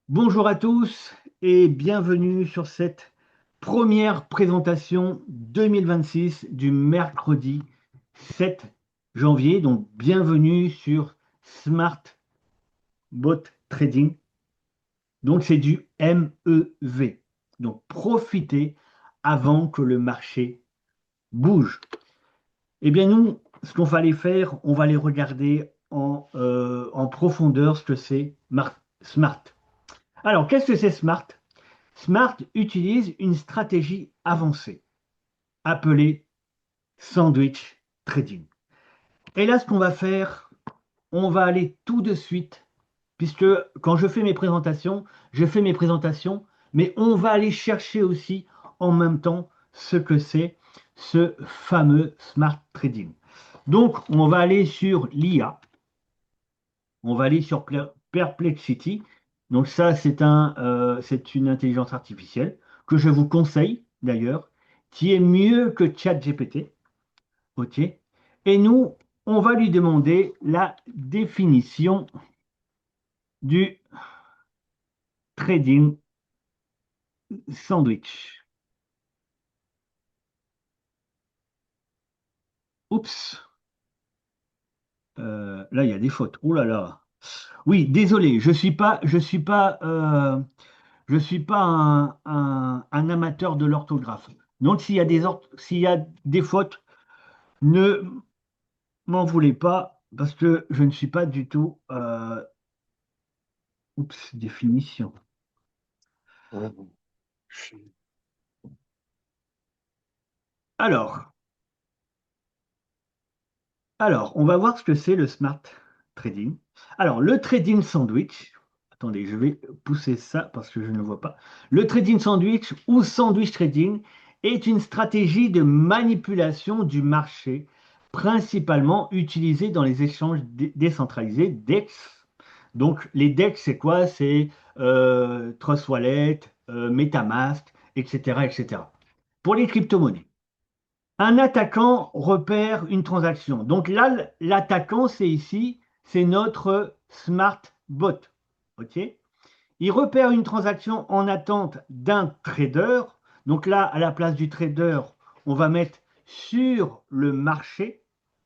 Bonjour à tous et bienvenue sur cette première présentation 2026 du mercredi 7 janvier. Donc bienvenue sur Smart Bot Trading. Donc c'est du MEV. Donc profitez avant que le marché bouge. Eh bien nous, ce qu'on va aller faire, on va aller regarder en profondeur ce que c'est Smart. Alors qu'est-ce que c'est Smart? Smart utilise une stratégie avancée appelée sandwich trading. Et là, ce qu'on va faire, on va aller tout de suite, puisque quand je fais mes présentations, mais on va aller chercher aussi en même temps ce que c'est ce fameux smart trading. Donc, on va aller sur l'IA, on va aller sur Perplexity. Donc ça, c'est une intelligence artificielle que je vous conseille d'ailleurs, qui est mieux que ChatGPT. OK. Et nous, on va lui demander la définition du trading sandwich. Oups, là il y a des fautes. Oh là là. Oui, désolé, je suis pas un amateur de l'orthographe. Donc s'il y a des fautes, ne m'en voulez pas parce que je ne suis pas du tout. Oups, définition. Mhm. Je- Alors, on va voir ce que c'est le smart trading. Alors, le trading sandwich. Attendez, je vais pousser ça parce que je ne vois pas. Le trading sandwich ou sandwich trading est une stratégie de manipulation du marché, principalement utilisée dans les échanges décentralisés DEX. Donc, les DEX, c'est quoi? C'est Trust Wallet, MetaMask, etc., etc. Pour les crypto-monnaies. Un attaquant repère une transaction. Donc là, l'attaquant, c'est ici, c'est notre smart bot. OK? Il repère une transaction en attente d'un trader. Donc là, à la place du trader, on va mettre sur le marché,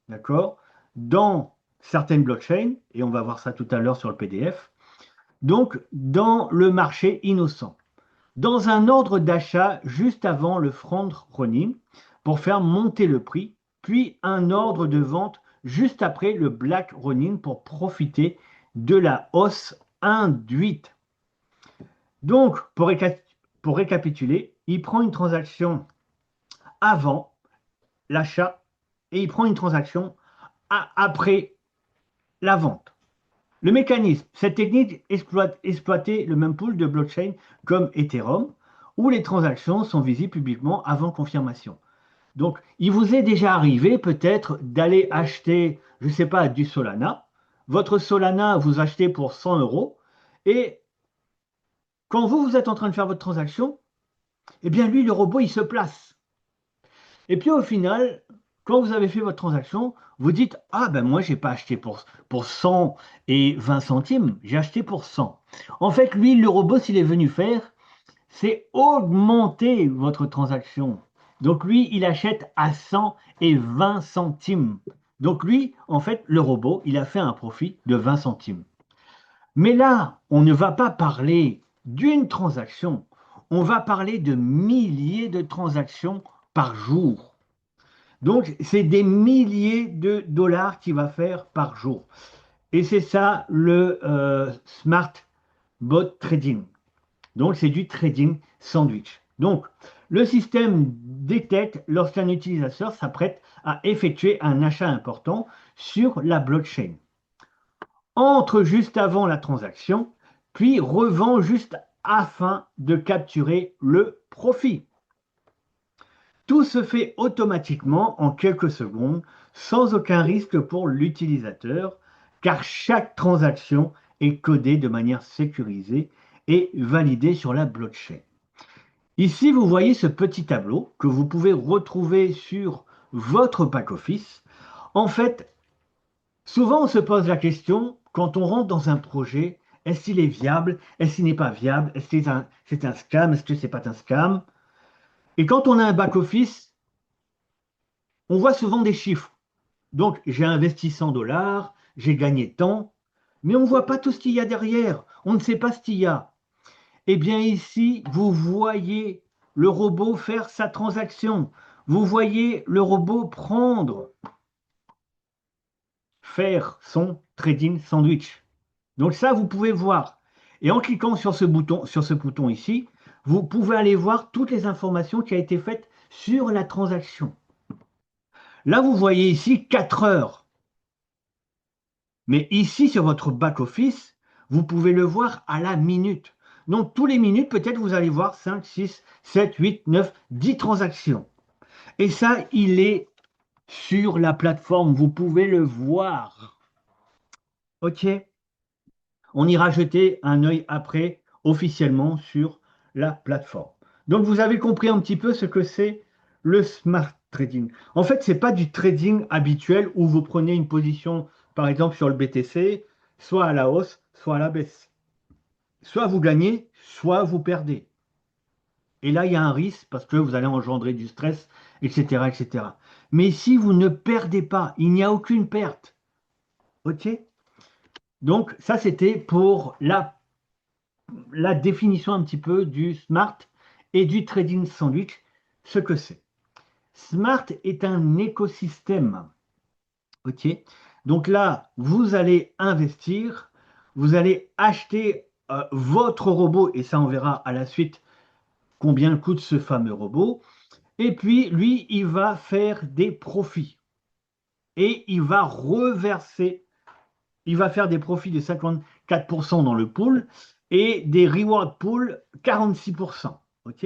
d'accord, dans certaines blockchains, et on va voir ça tout à l'heure sur le PDF. Donc, dans le marché innocent dans un ordre d'achat juste avant le front running pour faire monter le prix, puis un ordre de vente juste après le black running pour profiter de la hausse induite. Donc, pour récapituler, il prend une transaction avant l'achat et il prend une transaction après la vente. Le mécanisme, cette technique exploitait le même pool de blockchain comme Ethereum, où les transactions sont visibles publiquement avant confirmation. Donc, il vous est déjà arrivé peut-être d'aller acheter, je ne sais pas, du Solana. Votre Solana, vous achetez pour 100 euros. Et quand vous êtes en train de faire votre transaction, eh bien, lui, le robot, il se place. Et puis au final, quand vous avez fait votre transaction, vous dites, ah ben moi, j'ai pas acheté pour 100 et 20 centimes, j'ai acheté pour 100. En fait, lui, le robot, s'il est venu faire, c'est augmenter votre transaction. Donc lui, il achète à 100 et 20 centimes. Donc lui, en fait, le robot, il a fait un profit de 20 centimes. Mais là, on ne va pas parler d'une transaction, on va parler de milliers de transactions par jour. Donc, c'est des milliers de dollars qu'il va faire par jour. Et c'est ça le smart bot trading. Donc, c'est du trading sandwich. Donc, le système détecte lorsqu'un utilisateur s'apprête à effectuer un achat important sur la blockchain. Entre juste avant la transaction, puis revend juste afin de capturer le profit. Tout se fait automatiquement en quelques secondes, sans aucun risque pour l'utilisateur, car chaque transaction est codée de manière sécurisée et validée sur la blockchain. Ici, vous voyez ce petit tableau que vous pouvez retrouver sur votre back-office. En fait, souvent on se pose la question, quand on rentre dans un projet, Est-ce qu'il est viable? Est-ce qu'il n'est pas viable? Est-ce que c'est un scam? Est-ce que c'est pas un scam? Et quand on a un back-office, on voit souvent des chiffres. Donc, j'ai investi 100 dollars, j'ai gagné tant, mais on ne voit pas tout ce qu'il y a derrière. On ne sait pas ce qu'il y a. Eh bien, ici, vous voyez le robot faire sa transaction. Vous voyez le robot faire son trading sandwich. Donc ça, vous pouvez voir. Et en cliquant sur ce bouton ici, vous pouvez aller voir toutes les informations qui ont été faites sur la transaction. Là, vous voyez ici 4 heures. Mais ici, sur votre back-office, vous pouvez le voir à la minute. Donc, tous les minutes, peut-être vous allez voir 5, 6, 7, 8, 9, 10 transactions. Et ça, il est sur la plateforme. Vous pouvez le voir. OK? On ira jeter un œil après officiellement sur la plateforme. Donc, vous avez compris un petit peu ce que c'est le smart trading. En fait, ce n'est pas du trading habituel où vous prenez une position, par exemple, sur le BTC, soit à la hausse, soit à la baisse. Soit vous gagnez, soit vous perdez. Et là, il y a un risque parce que vous allez engendrer du stress, etc., etc. Mais si vous ne perdez pas, il n'y a aucune perte. OK? Donc, ça, c'était pour la définition un petit peu du smart et du trading sandwich, ce que c'est. Smart est un écosystème. OK? Donc là, vous allez investir, vous allez acheter votre robot, et ça, on verra à la suite combien coûte ce fameux robot. Et puis, lui, il va faire des profits. Et il va reverser, il va faire des profits de 54% dans le pool et des reward pool 46%. OK?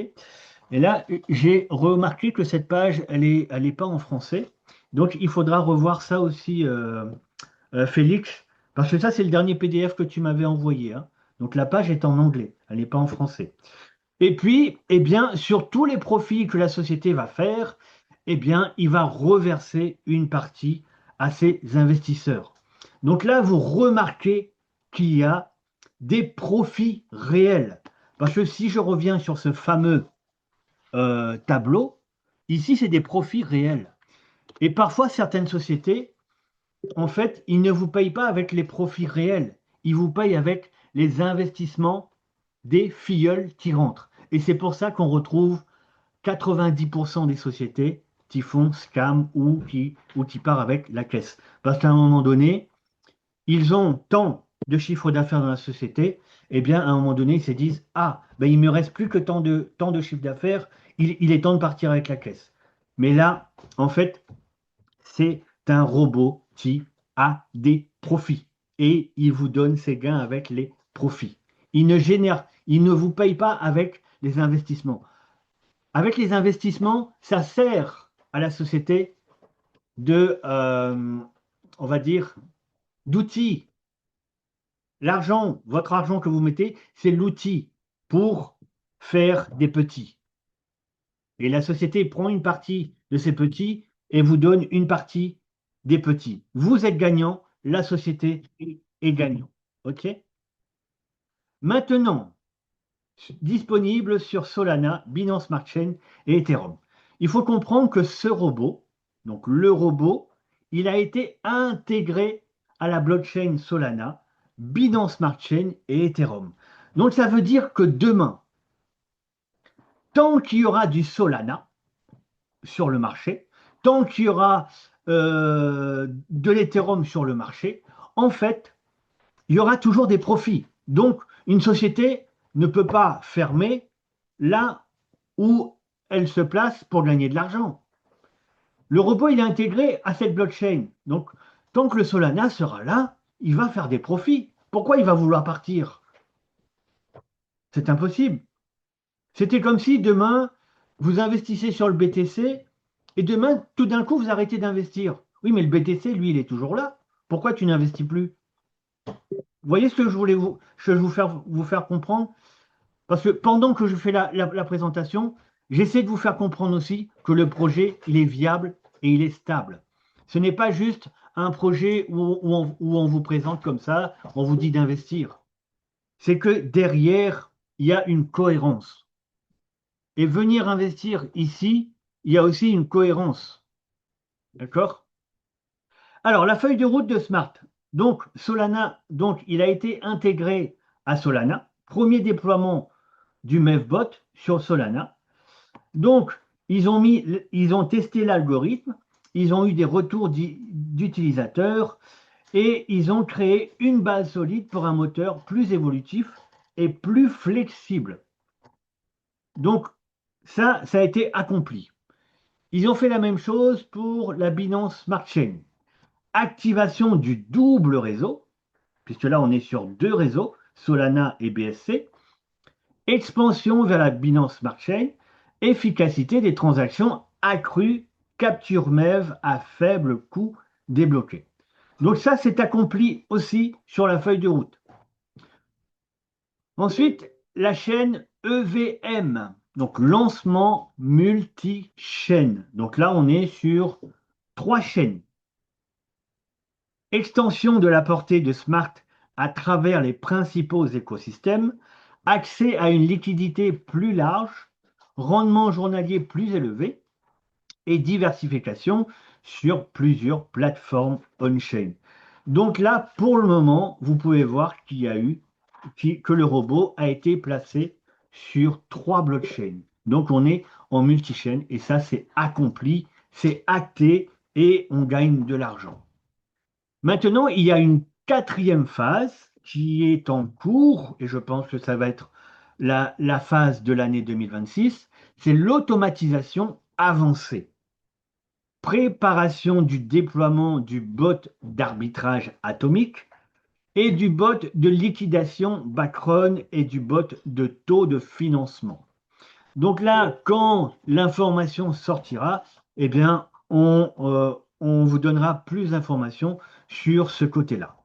Et là, j'ai remarqué que cette page, elle est pas en français. Donc, il faudra revoir ça aussi, Félix, parce que ça, c'est le dernier PDF que tu m'avais envoyé, hein. Donc, la page est en anglais, elle n'est pas en français. Et puis, eh bien, sur tous les profits que la société va faire, eh bien, il va reverser une partie à ses investisseurs. Donc là, vous remarquez qu'il y a des profits réels. Parce que si je reviens sur ce fameux tableau, ici, c'est des profits réels. Et parfois, certaines sociétés, en fait, ils ne vous payent pas avec les profits réels. Ils vous payent avec les investissements des filleuls qui rentrent. Et c'est pour ça qu'on retrouve 90% des sociétés qui font scam ou qui partent avec la caisse. Parce qu'à un moment donné, ils ont tant de chiffre d'affaires dans la société, et bien à un moment donné, ils se disent, ah, ben, il ne me reste plus que tant de chiffre d'affaires, il est temps de partir avec la caisse. Mais là, en fait, c'est un robot qui a des profits et il vous donne ses gains avec les profits. Il ne vous paye pas avec les investissements. Avec les investissements, ça sert à la société on va dire, d'outils. L'argent, votre argent que vous mettez, c'est l'outil pour faire des petits. Et la société prend une partie de ces petits et vous donne une partie des petits. Vous êtes gagnant, la société est gagnant. OK? Maintenant, disponible sur Solana, Binance Smart Chain et Ethereum. Il faut comprendre que ce robot, donc le robot, il a été intégré à la blockchain Solana, Binance Smart Chain et Ethereum. Donc ça veut dire que demain, tant qu'il y aura du Solana sur le marché, tant qu'il y aura de l'Ethereum sur le marché, en fait, il y aura toujours des profits. Donc, une société ne peut pas fermer là où elle se place pour gagner de l'argent. Le robot, il est intégré à cette blockchain. Donc, tant que le Solana sera là, il va faire des profits. Pourquoi il va vouloir partir? C'est impossible. C'était comme si demain, vous investissez sur le BTC et demain, tout d'un coup, vous arrêtez d'investir. Oui, mais le BTC, lui, il est toujours là. Pourquoi tu n'investis plus? Vous voyez ce que je voulais vous faire comprendre? Parce que pendant que je fais la présentation, j'essaie de vous faire comprendre aussi que le projet, il est viable et il est stable. Ce n'est pas juste un projet où on vous présente comme ça, on vous dit d'investir. c'est que derrière, il y a une cohérence. Et venir investir ici, il y a aussi une cohérence. D'accord? Alors, la feuille de route de Smart. Donc, Solana, donc, il a été intégré à Solana. Premier déploiement du MEVBot sur Solana. Donc, ils ont testé l'algorithme, ils ont eu des retours d'utilisateurs et ils ont créé une base solide pour un moteur plus évolutif et plus flexible. Donc, ça a été accompli. Ils ont fait la même chose pour la Binance Smart Chain. Activation du double réseau, puisque là on est sur deux réseaux, Solana et BSC. Expansion vers la Binance Smart Chain. Efficacité des transactions accrue, capture MEV à faible coût débloqué. Donc ça, c'est accompli aussi sur la feuille de route. Ensuite, la chaîne EVM, donc lancement multi-chaîne. Donc là, on est sur trois chaînes. Extension de la portée de Smart à travers les principaux écosystèmes, accès à une liquidité plus large, rendement journalier plus élevé et diversification sur plusieurs plateformes on-chain. Donc là, pour le moment, vous pouvez voir qu'il y a eu que le robot a été placé sur trois blockchains. Donc on est en multi-chain et ça c'est accompli, c'est acté et on gagne de l'argent. Maintenant, il y a une quatrième phase qui est en cours et je pense que ça va être la phase de l'année 2026, c'est l'automatisation avancée. Préparation du déploiement du bot d'arbitrage atomique et du bot de liquidation backrun et du bot de taux de financement. Donc là, quand l'information sortira, eh bien, on vous donnera plus d'informations sur ce côté-là.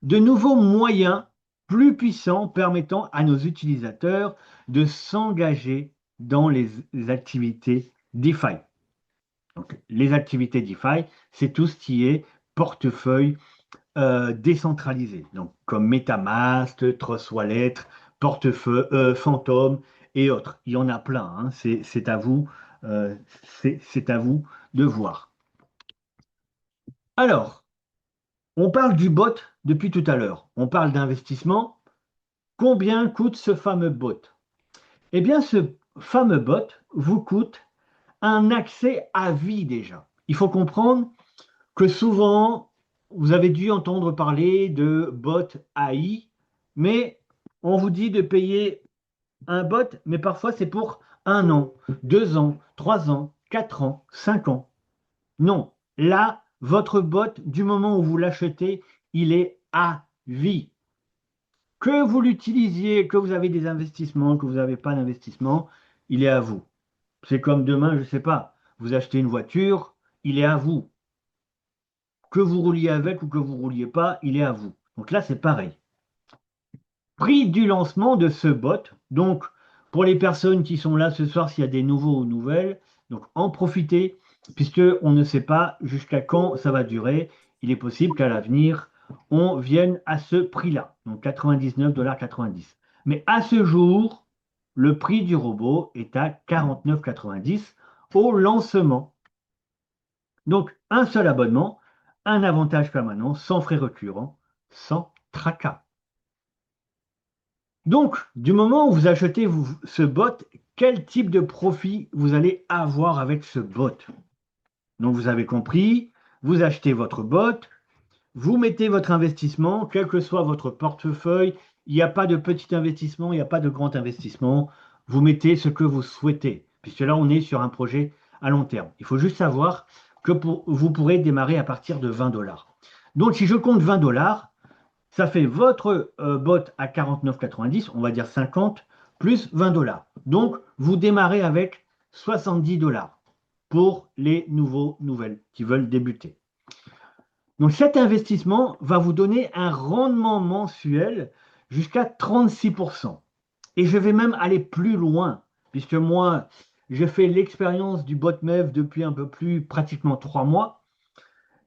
De nouveaux moyens plus puissants permettant à nos utilisateurs de s'engager dans les activités DeFi. Donc, les activités DeFi, c'est tout ce qui est portefeuille décentralisé, donc comme MetaMask, Trust Wallet, portefeuille, Phantom et autres. Il y en a plein, hein. C'est à vous, euh, c'est à vous de voir. Alors, on parle du bot depuis tout à l'heure. On parle d'investissement. Combien coûte ce fameux bot? Eh bien, ce fameux bot vous coûte un accès à vie déjà. Il faut comprendre que souvent, vous avez dû entendre parler de bot AI, mais on vous dit de payer un bot, mais parfois c'est pour 1 an, 2 ans, 3 ans, 4 ans, 5 ans. Non, là, votre bot, du moment où vous l'achetez, il est à vie. Que vous l'utilisiez, que vous avez des investissements, que vous n'avez pas d'investissement, il est à vous. C'est comme demain, je ne sais pas, vous achetez une voiture, il est à vous. Que vous rouliez avec ou que vous rouliez pas, il est à vous. Donc là, c'est pareil. Prix du lancement de ce bot. Donc, pour les personnes qui sont là ce soir, s'il y a des nouveaux ou nouvelles, donc en profitez, puisque on ne sait pas jusqu'à quand ça va durer. Il est possible qu'à l'avenir, on vienne à ce prix-là, donc 99,90 $. Mais à ce jour, le prix du robot est à 49,90 € au lancement. Donc, un seul abonnement, un avantage permanent, sans frais récurrents, sans tracas. Donc, du moment où vous achetez ce bot, quel type de profit vous allez avoir avec ce bot? Donc, vous avez compris, vous achetez votre bot, vous mettez votre investissement, quel que soit votre portefeuille, il n'y a pas de petit investissement, il n'y a pas de grand investissement, vous mettez ce que vous souhaitez, puisque là, on est sur un projet à long terme. Il faut juste savoir que vous pourrez démarrer à partir de 20 $. Donc, si je compte 20 $, ça fait votre bot à 49,90, on va dire 50, plus 20 $. Donc, vous démarrez avec 70 $ pour les nouvelles qui veulent débuter. Donc, cet investissement va vous donner un rendement mensuel jusqu'à 36%. Et je vais même aller plus loin, puisque moi, j'ai fait l'expérience du botmev depuis un peu plus pratiquement 3 mois.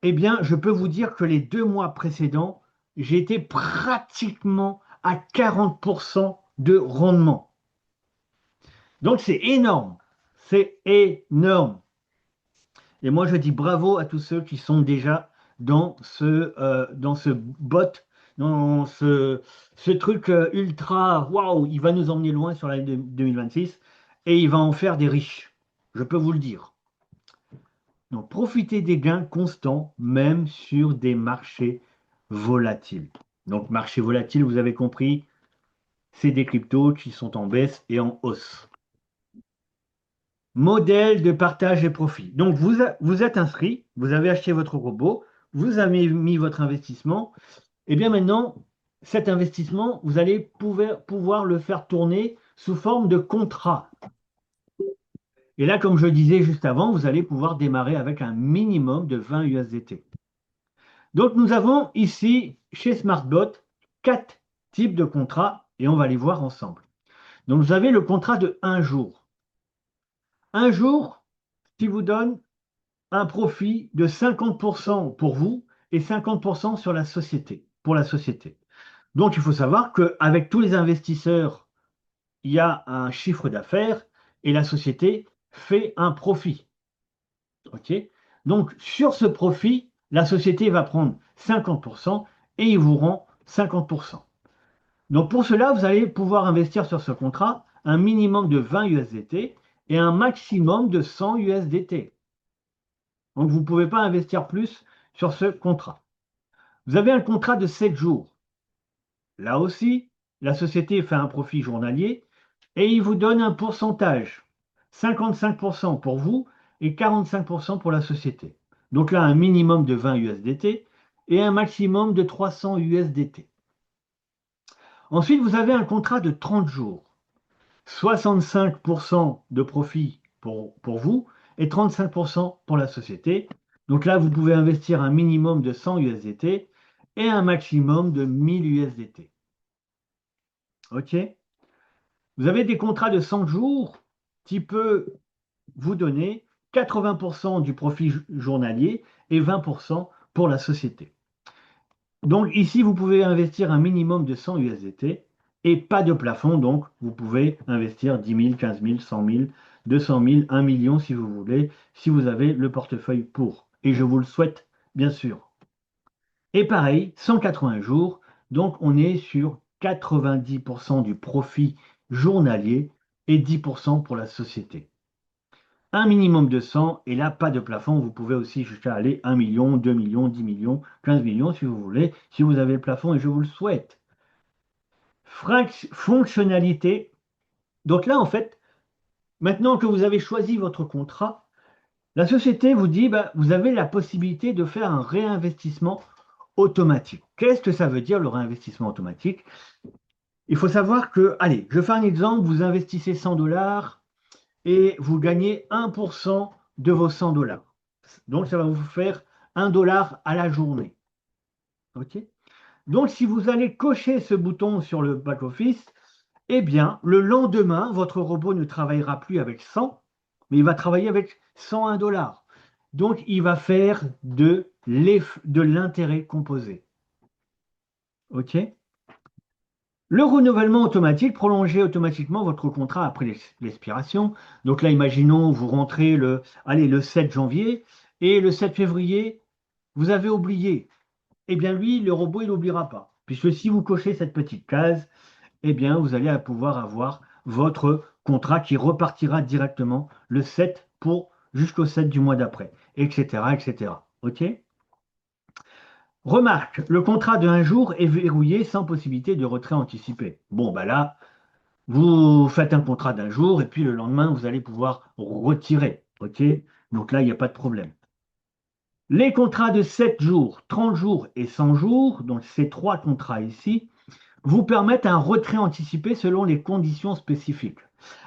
Eh bien, je peux vous dire que les 2 mois précédents, j'ai été pratiquement à 40% de rendement. Donc c'est énorme. C'est énorme. Et moi, je dis bravo à tous ceux qui sont déjà dans ce bot, dans ce truc ultra, waouh, il va nous emmener loin sur l'année 2026 et il va en faire des riches. Je peux vous le dire. Donc, profitez des gains constants, même sur des marchés volatiles. Donc, marché volatile, vous avez compris, c'est des cryptos qui sont en baisse et en hausse. Modèle de partage des profits. Donc, vous êtes inscrit, vous avez acheté votre robot, vous avez mis votre investissement. Et bien maintenant, cet investissement, vous allez pouvoir le faire tourner sous forme de contrat. Et là, comme je disais juste avant, vous allez pouvoir démarrer avec un minimum de 20 USDT. Donc, nous avons ici, chez SmartBot, quatre types de contrats et on va les voir ensemble. Donc, vous avez le contrat de 1 jour. Un jour qui vous donne un profit de 50% pour vous et 50% sur la société, pour la société. Donc, il faut savoir qu'avec tous les investisseurs, il y a un chiffre d'affaires et la société fait un profit. OK? Donc, sur ce profit, la société va prendre 50% et il vous rend 50%. Donc, pour cela, vous allez pouvoir investir sur ce contrat un minimum de 20 USDT et un maximum de 100 USDT. Donc, vous ne pouvez pas investir plus sur ce contrat. Vous avez un contrat de 7 jours. Là aussi, la société fait un profit journalier et il vous donne un pourcentage, 55% pour vous et 45% pour la société. Donc là, un minimum de 20 USDT et un maximum de 300 USDT. Ensuite, vous avez un contrat de 30 jours, 65% de profit pour vous et 35% pour la société. Donc là, vous pouvez investir un minimum de 100 USDT et un maximum de 1000 USDT. OK? Vous avez des contrats de 100 jours qui peut vous donner 80% du profit journalier et 20% pour la société. Donc ici, vous pouvez investir un minimum de 100 USDT et pas de plafond. Donc vous pouvez investir 10 000, 15 000, 100 000, 200 000, 1 million si vous voulez, si vous avez le portefeuille pour. Et je vous le souhaite, bien sûr. Et pareil, 180 jours, donc on est sur 90% du profit journalier et 10% pour la société. Un minimum de 100 et là, pas de plafond. Vous pouvez aussi jusqu'à aller 1 million, 2 millions, 10 millions, 15 millions si vous voulez, si vous avez le plafond et je vous le souhaite. Fonctionnalité. Donc là, en fait, maintenant que vous avez choisi votre contrat, la société vous dit, bah, vous avez la possibilité de faire un réinvestissement automatique. Qu'est-ce que ça veut dire le réinvestissement automatique? Il faut savoir que, allez, je fais un exemple, vous investissez 100 dollars et vous gagnez 1% de vos 100 dollars. Donc, ça va vous faire 1 dollar à la journée. OK? Donc, si vous allez cocher ce bouton sur le back-office, eh bien, le lendemain, votre robot ne travaillera plus avec 100, mais il va travailler avec 101 dollars. Donc, il va faire de l'intérêt composé. OK? Le renouvellement automatique, prolonger automatiquement votre contrat après l'expiration. Donc là, imaginons, vous rentrez le 7 janvier et le 7 février, vous avez oublié. Eh bien, lui, le robot, il n'oubliera pas. Puisque si vous cochez cette petite case, eh bien, vous allez pouvoir avoir votre contrat qui repartira directement le 7 jusqu'au 7 du mois d'après, etc., etc. OK? Remarque, le contrat de 1 jour est verrouillé sans possibilité de retrait anticipé. Bon, bah là, vous faites un contrat d'1 jour et puis le lendemain, vous allez pouvoir retirer. OK? Donc là, il n'y a pas de problème. Les contrats de 7 jours, 30 jours et 100 jours, donc ces trois contrats ici, vous permettent un retrait anticipé selon les conditions spécifiques.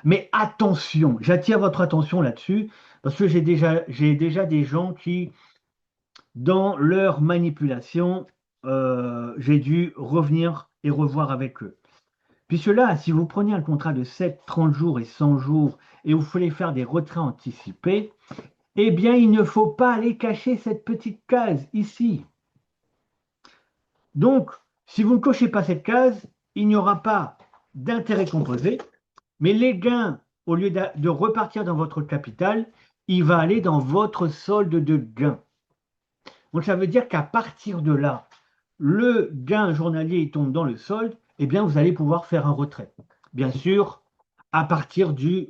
Mais attention, j'attire votre attention là-dessus parce que j'ai déjà des gens qui, dans leur manipulation, j'ai dû revenir et revoir avec eux. Puisque là, si vous prenez un contrat de 7, 30 jours et 100 jours et vous voulez faire des retraits anticipés, eh bien, il ne faut pas aller cacher cette petite case ici. Donc, si vous ne cochez pas cette case, il n'y aura pas d'intérêt composé, mais les gains, au lieu de repartir dans votre capital, il va aller dans votre solde de gain. Donc ça veut dire qu'à partir de là, le gain journalier tombe dans le solde, eh bien vous allez pouvoir faire un retrait. Bien sûr, à partir du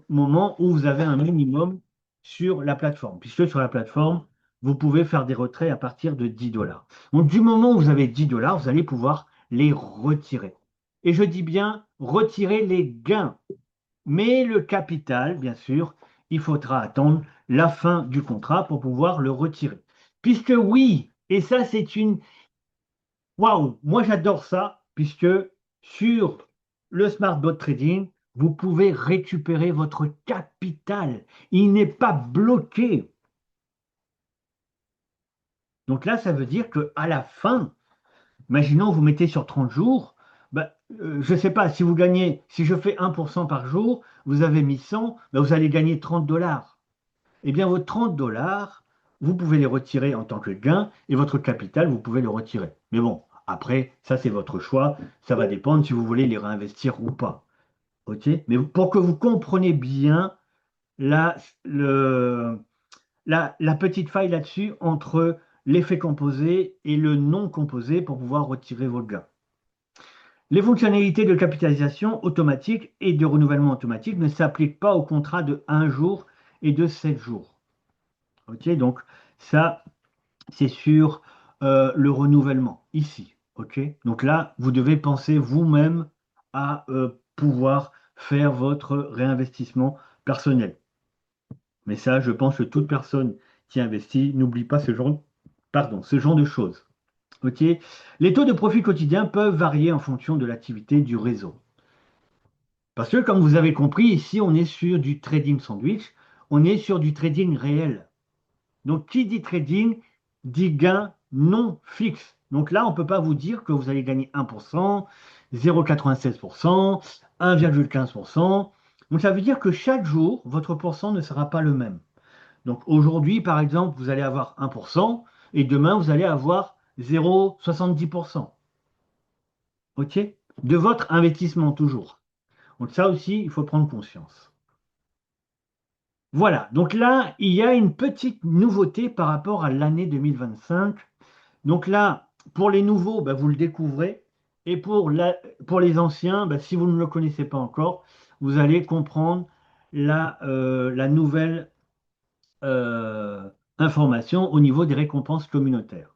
moment où vous avez un minimum sur la plateforme, puisque sur la plateforme, vous pouvez faire des retraits à partir de 10 dollars. Donc du moment où vous avez 10 dollars, vous allez pouvoir les retirer. Et je dis bien retirer les gains. Mais le capital, bien sûr, il faudra attendre la fin du contrat pour pouvoir le retirer. Puisque oui, et ça c'est une... Waouh, moi j'adore ça, puisque sur le Smart Bot Trading, vous pouvez récupérer votre capital. Il n'est pas bloqué. Donc là, ça veut dire qu'à la fin, imaginons vous mettez sur 30 jours, ben, je ne sais pas, si vous gagnez, si je fais 1% par jour, vous avez mis 100, ben, vous allez gagner 30 dollars. Eh bien, vos 30 dollars, vous pouvez les retirer en tant que gain et votre capital, vous pouvez le retirer. Mais bon, après, ça, c'est votre choix. Ça va dépendre si vous voulez les réinvestir ou pas. OK? Mais pour que vous compreniez bien la, le- la petite faille là-dessus entre l'effet composé et le non composé pour pouvoir retirer vos gains. Les fonctionnalités de capitalisation automatique et de renouvellement automatique ne s'appliquent pas aux contrats de 1 jour et de 7 jours. Ok, donc ça, c'est sur le renouvellement ici. Ok, donc là, vous devez penser vous-même à pouvoir faire votre réinvestissement personnel. Mais ça, je pense que toute personne qui investit n'oublie pas ce genre de choses. Ok, les taux de profit quotidien peuvent varier en fonction de l'activité du réseau. Parce que, comme vous avez compris, ici, on est sur du trading sandwich, on est sur du trading réel. Donc, qui dit trading dit gain non fixe. Donc là, on ne peut pas vous dire que vous allez gagner 1%, 0,96%, 1,15%. Donc ça veut dire que chaque jour, votre pourcent ne sera pas le même. Donc aujourd'hui, par exemple, vous allez avoir 1% et demain, vous allez avoir 0,70%. OK? De votre investissement toujours. Donc ça aussi, il faut prendre conscience. Voilà, donc là, il y a une petite nouveauté par rapport à l'année 2025. Donc là, pour les nouveaux, bah, vous le découvrez. Et pour les anciens, bah, si vous ne le connaissez pas encore, vous allez comprendre la nouvelle euh, information au niveau des récompenses communautaires.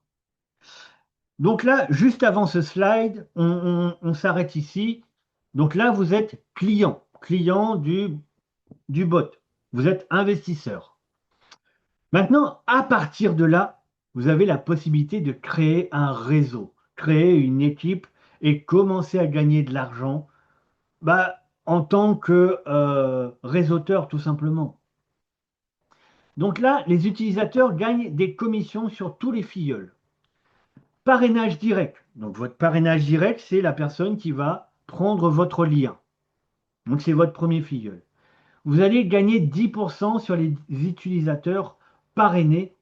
Donc là, juste avant ce slide, on s'arrête ici. Donc là, vous êtes client du bot. Vous êtes investisseur. Maintenant, à partir de là, vous avez la possibilité de créer un réseau, créer une équipe et commencer à gagner de l'argent bah, en tant que réseauteur, tout simplement. Donc là, les utilisateurs gagnent des commissions sur tous les filleuls. Parrainage direct. Donc votre parrainage direct, c'est la personne qui va prendre votre lien. Donc c'est votre premier filleul. Vous allez gagner 10% sur les utilisateurs parrainés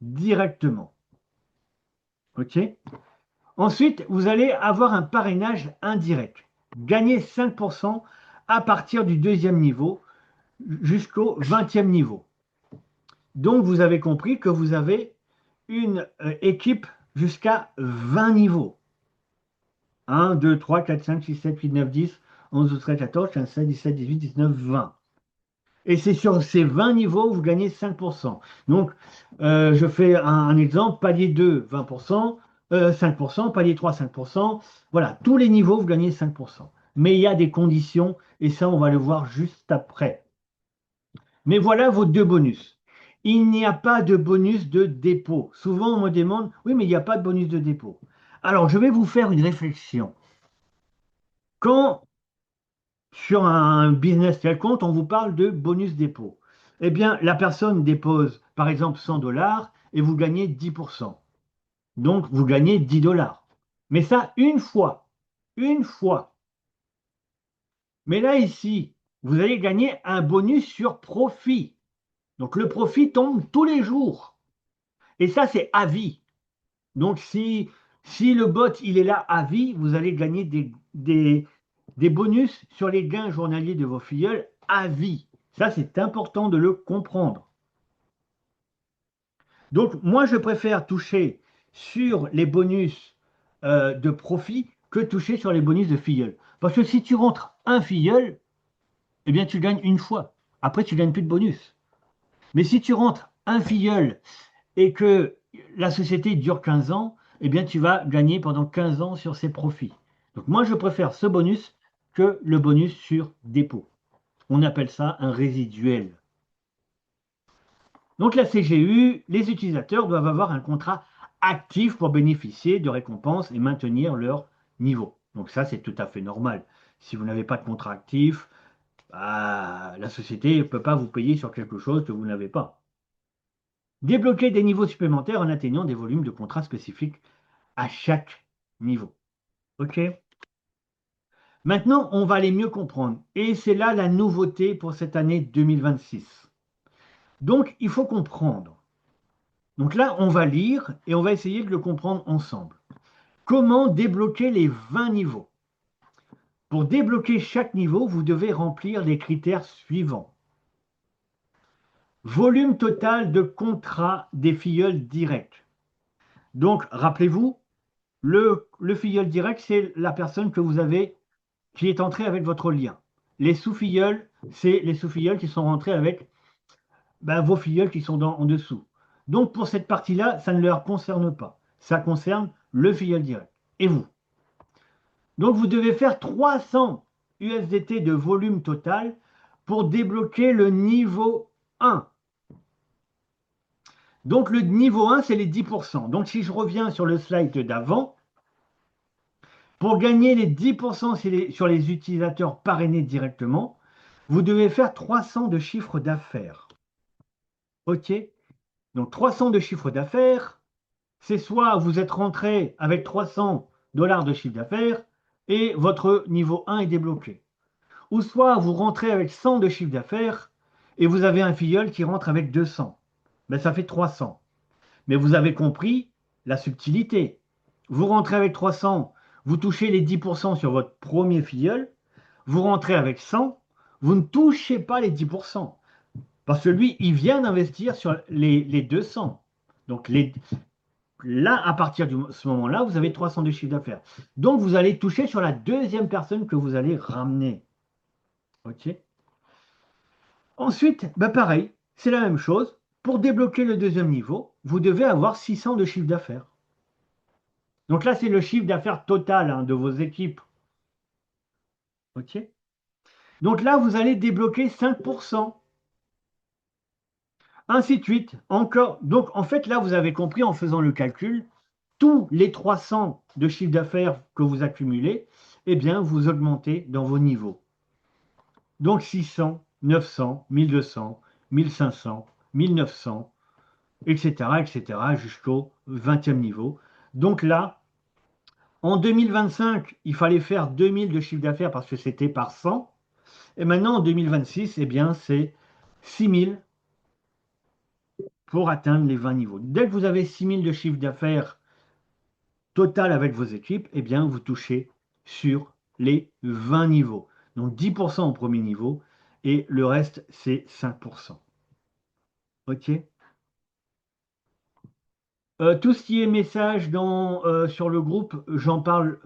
directement. OK? Ensuite, vous allez avoir un parrainage indirect. Gagner 5% à partir du deuxième niveau jusqu'au 20e niveau. Donc, vous avez compris que vous avez une équipe jusqu'à 20 niveaux. 1, 2, 3, 4, 5, 6, 7, 8, 9, 10, 11, 12, 13, 14, 15, 16, 17, 18, 19, 20. Et c'est sur ces 20 niveaux que vous gagnez 5%. Donc, je fais un exemple, palier 2, 20%, 5%, palier 3, 5%. Voilà, tous les niveaux, vous gagnez 5%. Mais il y a des conditions, et ça, on va le voir juste après. Mais voilà vos deux bonus. Il n'y a pas de bonus de dépôt. Souvent, on me demande, oui, mais il n'y a pas de bonus de dépôt. Alors, je vais vous faire une réflexion. Quand sur un business quelconque, on vous parle de bonus dépôt. Eh bien, la personne dépose, par exemple, 100 dollars et vous gagnez 10%. Donc, vous gagnez 10 dollars. Mais ça, une fois. Une fois. Mais là, ici, vous allez gagner un bonus sur profit. Donc, le profit tombe tous les jours. Et ça, c'est à vie. Donc, Si le bot il est là à vie, vous allez gagner des bonus sur les gains journaliers de vos filleuls à vie. Ça, c'est important de le comprendre. Donc, moi, je préfère toucher sur les bonus de profit que toucher sur les bonus de filleul. Parce que si tu rentres un filleul, eh bien, tu gagnes une fois. Après, tu gagnes plus de bonus. Mais si tu rentres un filleul et que la société dure 15 ans, eh bien, tu vas gagner pendant 15 ans sur ses profits. Donc, moi, je préfère ce bonus que le bonus sur dépôt. On appelle ça un résiduel. Donc, la CGU, les utilisateurs doivent avoir un contrat actif pour bénéficier de récompenses et maintenir leur niveau. Donc, ça, c'est tout à fait normal. Si vous n'avez pas de contrat actif, bah, la société ne peut pas vous payer sur quelque chose que vous n'avez pas. Débloquer des niveaux supplémentaires en atteignant des volumes de contrats spécifiques à chaque niveau. OK? Maintenant, on va aller mieux comprendre. Et c'est là la nouveauté pour cette année 2026. Donc, il faut comprendre. Donc là, on va lire et on va essayer de le comprendre ensemble. Comment débloquer les 20 niveaux? Pour débloquer chaque niveau, vous devez remplir les critères suivants. Volume total de contrats des filleuls directs. Donc, rappelez-vous, le filleul direct, c'est la personne que vous avez qui est entrée avec votre lien. Les sous-filleuls, c'est les sous-filleuls qui sont rentrés avec vos filleuls qui sont en dessous. Donc, pour cette partie-là, ça ne leur concerne pas. Ça concerne le filleul direct. Et vous? Donc, vous devez faire 300 USDT de volume total pour débloquer le niveau 1. Donc, le niveau 1, c'est les 10%. Donc, si je reviens sur le slide d'avant, pour gagner les 10% sur les utilisateurs parrainés directement, vous devez faire 300 de chiffre d'affaires. OK? Donc 300 de chiffre d'affaires, c'est soit vous êtes rentré avec 300 dollars de chiffre d'affaires et votre niveau 1 est débloqué. Ou soit vous rentrez avec 100 de chiffre d'affaires et vous avez un filleul qui rentre avec 200. Ben, ça fait 300. Mais vous avez compris la subtilité. Vous rentrez avec 300, vous touchez les 10% sur votre premier filleul, vous rentrez avec 100, vous ne touchez pas les 10%. Parce que lui, il vient d'investir sur les 200. Donc là, à partir de ce moment-là, vous avez 300 de chiffre d'affaires. Donc vous allez toucher sur la deuxième personne que vous allez ramener. OK? Ensuite, pareil, c'est la même chose. Pour débloquer le deuxième niveau, vous devez avoir 600 de chiffre d'affaires. Donc là, c'est le chiffre d'affaires total de vos équipes. OK? Donc là, vous allez débloquer 5%. Ainsi de suite. Encore. Donc en fait, là, vous avez compris en faisant le calcul, tous les 300 de chiffre d'affaires que vous accumulez, eh bien, vous augmentez dans vos niveaux. Donc 600, 900, 1200, 1500, 1900, etc., etc., jusqu'au 20e niveau. Donc là, en 2025, il fallait faire 2000 de chiffre d'affaires parce que c'était par 100. Et maintenant, en 2026, eh bien, c'est 6000 pour atteindre les 20 niveaux. Dès que vous avez 6000 de chiffre d'affaires total avec vos équipes, eh bien, vous touchez sur les 20 niveaux. Donc 10% au premier niveau et le reste, c'est 5%. OK? Tout ce qui est message sur le groupe, j'en parle,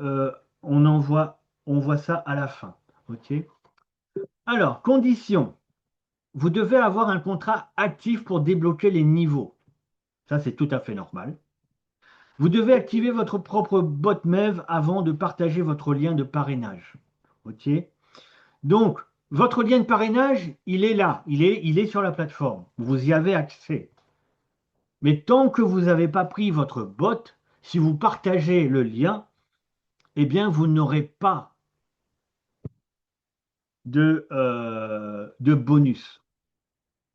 on voit ça à la fin. OK? Alors, conditions. Vous devez avoir un contrat actif pour débloquer les niveaux. Ça, c'est tout à fait normal. Vous devez activer votre propre bot MEV avant de partager votre lien de parrainage. OK? Donc, votre lien de parrainage, il est là, il est sur la plateforme. Vous y avez accès. Mais tant que vous n'avez pas pris votre bot, si vous partagez le lien, eh bien, vous n'aurez pas de bonus.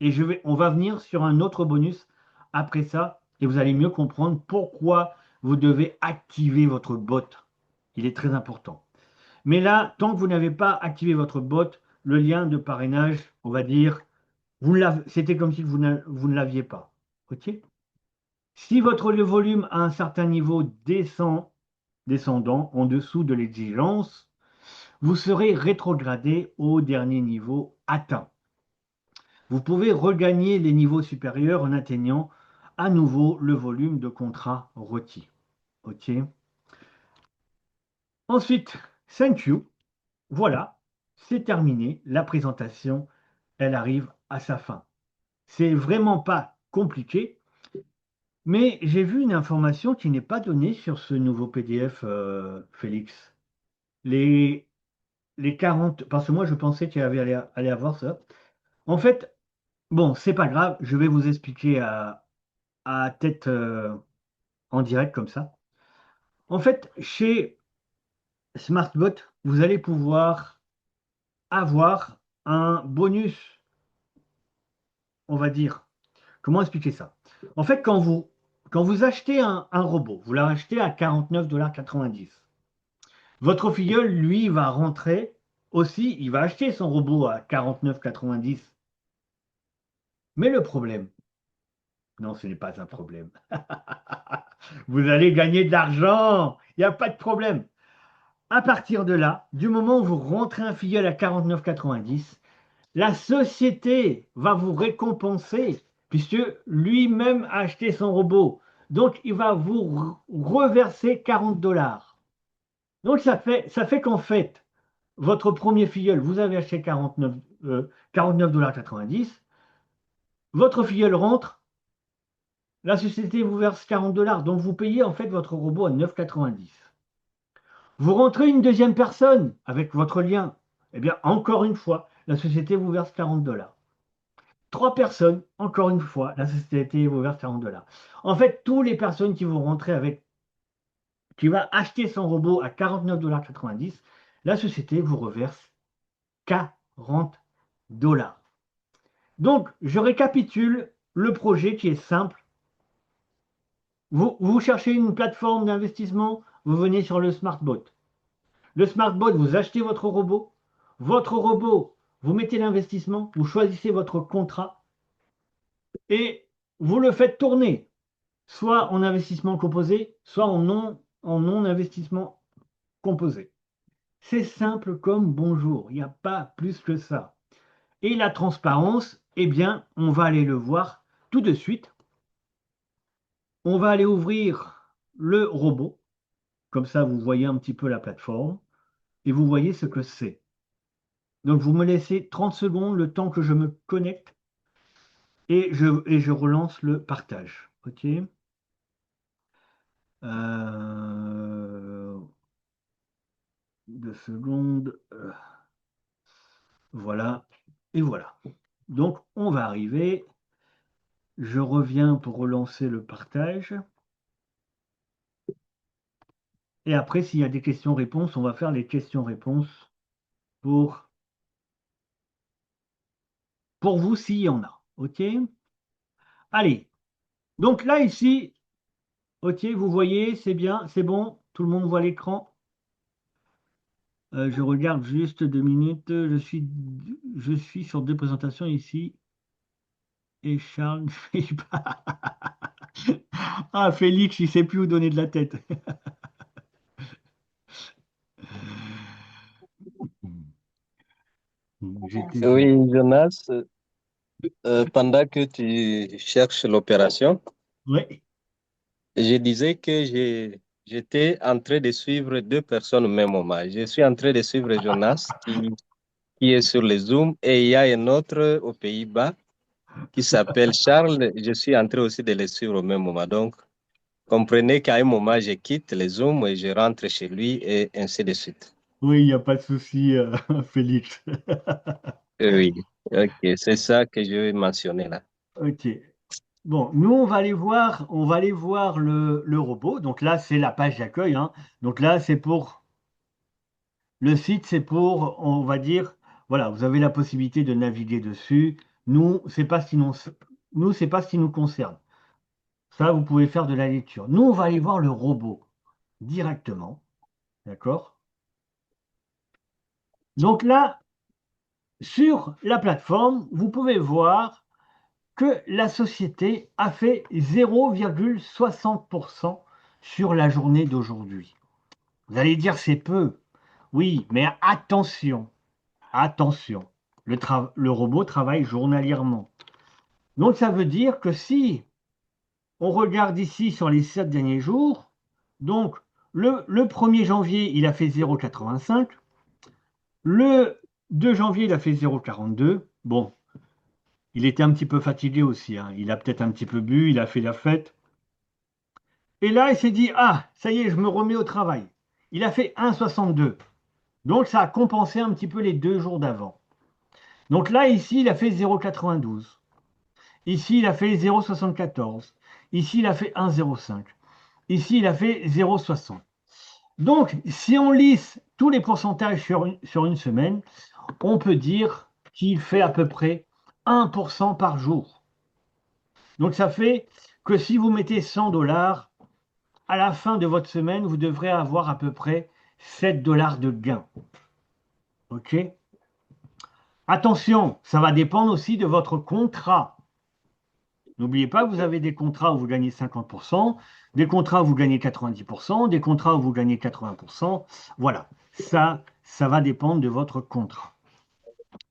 Et on va venir sur un autre bonus après ça, et vous allez mieux comprendre pourquoi vous devez activer votre bot. Il est très important. Mais là, tant que vous n'avez pas activé votre bot, le lien de parrainage, on va dire, c'était comme si vous ne l'aviez pas. OK? Si votre volume à un certain niveau descend, descendant en dessous de l'exigence, vous serez rétrogradé au dernier niveau atteint. Vous pouvez regagner les niveaux supérieurs en atteignant à nouveau le volume de contrat requis. OK. Ensuite, thank you. Voilà, c'est terminé. La présentation, elle arrive à sa fin. C'est vraiment pas compliqué, mais j'ai vu une information qui n'est pas donnée sur ce nouveau PDF, Félix. Les, les 40, parce que moi je pensais qu'il y avait allé avoir ça. En fait, bon, c'est pas grave, je vais vous expliquer à tête en direct comme ça. En fait, chez SmartBot, vous allez pouvoir avoir un bonus, on va dire. Comment expliquer ça? En fait, quand vous achetez un robot, vous l'achetez à 49,90 $. Votre filleul, lui, va rentrer aussi, il va acheter son robot à 49,90 $. Mais le problème, non, ce n'est pas un problème. Vous allez gagner de l'argent, il n'y a pas de problème. À partir de là, du moment où vous rentrez un filleul à 49,90 $, la société va vous récompenser puisque lui-même a acheté son robot. Donc, il va vous reverser 40 $. Donc, ça fait qu'en fait, votre premier filleul, vous avez acheté 49,90 $. Votre filleul rentre, la société vous verse 40 $. Donc, vous payez en fait votre robot à 9,90 $. Vous rentrez une deuxième personne avec votre lien. Eh bien, encore une fois, la société vous verse 40 $. Trois personnes, encore une fois, la société vous verse 40 $. En fait, toutes les personnes qui vont rentrer avec, qui va acheter son robot à 49,90 $, la société vous reverse 40 $. Donc, je récapitule le projet qui est simple. Vous cherchez une plateforme d'investissement, vous venez sur le SmartBot. Le SmartBot, vous achetez votre robot. Votre robot, vous mettez l'investissement, vous choisissez votre contrat et vous le faites tourner, soit en investissement composé, soit en non investissement composé. C'est simple comme bonjour, il n'y a pas plus que ça. Et la transparence, eh bien, on va aller le voir tout de suite. On va aller ouvrir le robot, comme ça vous voyez un petit peu la plateforme, et vous voyez ce que c'est. Donc vous me laissez 30 secondes, le temps que je me connecte, et je relance le partage. OK? Euh, 2 secondes. Voilà. Et voilà. Donc on va arriver. Je reviens pour relancer le partage. Et après, s'il y a des questions-réponses, on va faire les questions-réponses pour, pour vous s'il y en a. OK? Allez. Donc là, ici, OK, vous voyez, c'est bien, c'est bon. Tout le monde voit l'écran. Je regarde juste 2 minutes. Je suis sur deux présentations ici. Et Charles ne fait pas. Ah, Félix, il ne sait plus où donner de la tête. J'étais sur. Oui, Jonas, pendant que tu cherches l'opération, Oui. je disais que j'étais en train de suivre deux personnes au même moment. Je suis en train de suivre Jonas qui est sur le Zoom et il y a un autre aux Pays-Bas qui s'appelle Charles. Je suis en train aussi de les suivre au même moment. Donc, comprenez qu'à un moment, je quitte le Zoom et je rentre chez lui et ainsi de suite. Oui, il n'y a pas de souci, Félix. Oui, ok, c'est ça que je vais mentionner là. Ok. Bon, nous, on va aller voir le robot. Donc là, c'est la page d'accueil, hein. Donc là, c'est pour le site, c'est pour, on va dire, voilà, vous avez la possibilité de naviguer dessus. Nous, c'est pas ce qui nous concerne. Ça, vous pouvez faire de la lecture. Nous, on va aller voir le robot directement. D'accord? Donc là, sur la plateforme, vous pouvez voir que la société a fait 0,60% sur la journée d'aujourd'hui. Vous allez dire c'est peu. Oui, mais attention, attention. Le robot travaille journalièrement. Donc ça veut dire que si on regarde ici sur les 7 derniers jours, donc le 1er janvier, il a fait 0,85. Le 2 janvier, il a fait 0,42. Bon, il était un petit peu fatigué aussi, hein. Il a peut-être un petit peu bu, il a fait la fête. Et là, il s'est dit, ah, ça y est, je me remets au travail. Il a fait 1,62. Donc, ça a compensé un petit peu les 2 jours d'avant. Donc là, ici, il a fait 0,92. Ici, il a fait 0,74. Ici, il a fait 1,05. Ici, il a fait 0,60. Donc, si on lisse tous les pourcentages sur une semaine, on peut dire qu'il fait à peu près 1% par jour. Donc, ça fait que si vous mettez 100 dollars, à la fin de votre semaine, vous devrez avoir à peu près 7 dollars de gain. OK? Attention, ça va dépendre aussi de votre contrat. N'oubliez pas que vous avez des contrats où vous gagnez 50%, des contrats où vous gagnez 90%, des contrats où vous gagnez 80%. Voilà, ça va dépendre de votre contrat.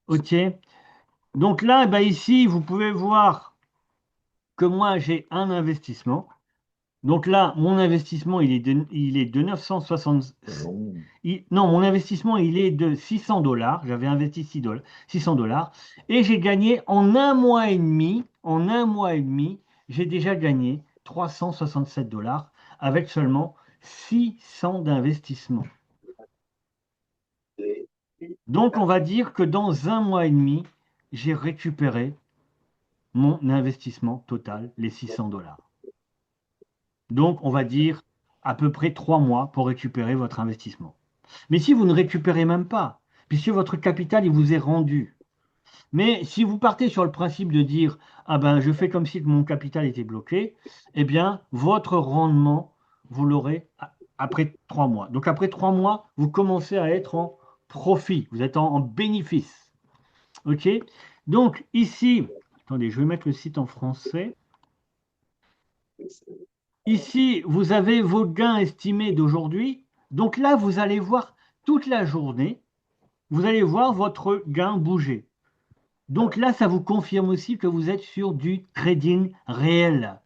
OK? Donc là, ben ici, vous pouvez voir que moi, j'ai un investissement. Donc là, mon investissement, il est de 960. Non, mon investissement, il est de 600 dollars. J'avais investi 600 dollars. Et j'ai gagné en un mois et demi, j'ai déjà gagné 367 dollars avec seulement 600 d'investissement. Donc, on va dire que dans un mois et demi, j'ai récupéré mon investissement total, les 600 dollars. Donc, on va dire à peu près 3 mois pour récupérer votre investissement. Mais si vous ne récupérez même pas, puisque votre capital, il vous est rendu. Mais si vous partez sur le principe de dire, ah ben, je fais comme si mon capital était bloqué, eh bien, votre rendement, vous l'aurez après 3 mois. Donc, après 3 mois, vous commencez à être en profit, vous êtes en bénéfice. OK? Donc, ici, attendez, je vais mettre le site en français. Ici, vous avez vos gains estimés d'aujourd'hui. Donc là, vous allez voir toute la journée, vous allez voir votre gain bouger. Donc là, ça vous confirme aussi que vous êtes sur du trading réel.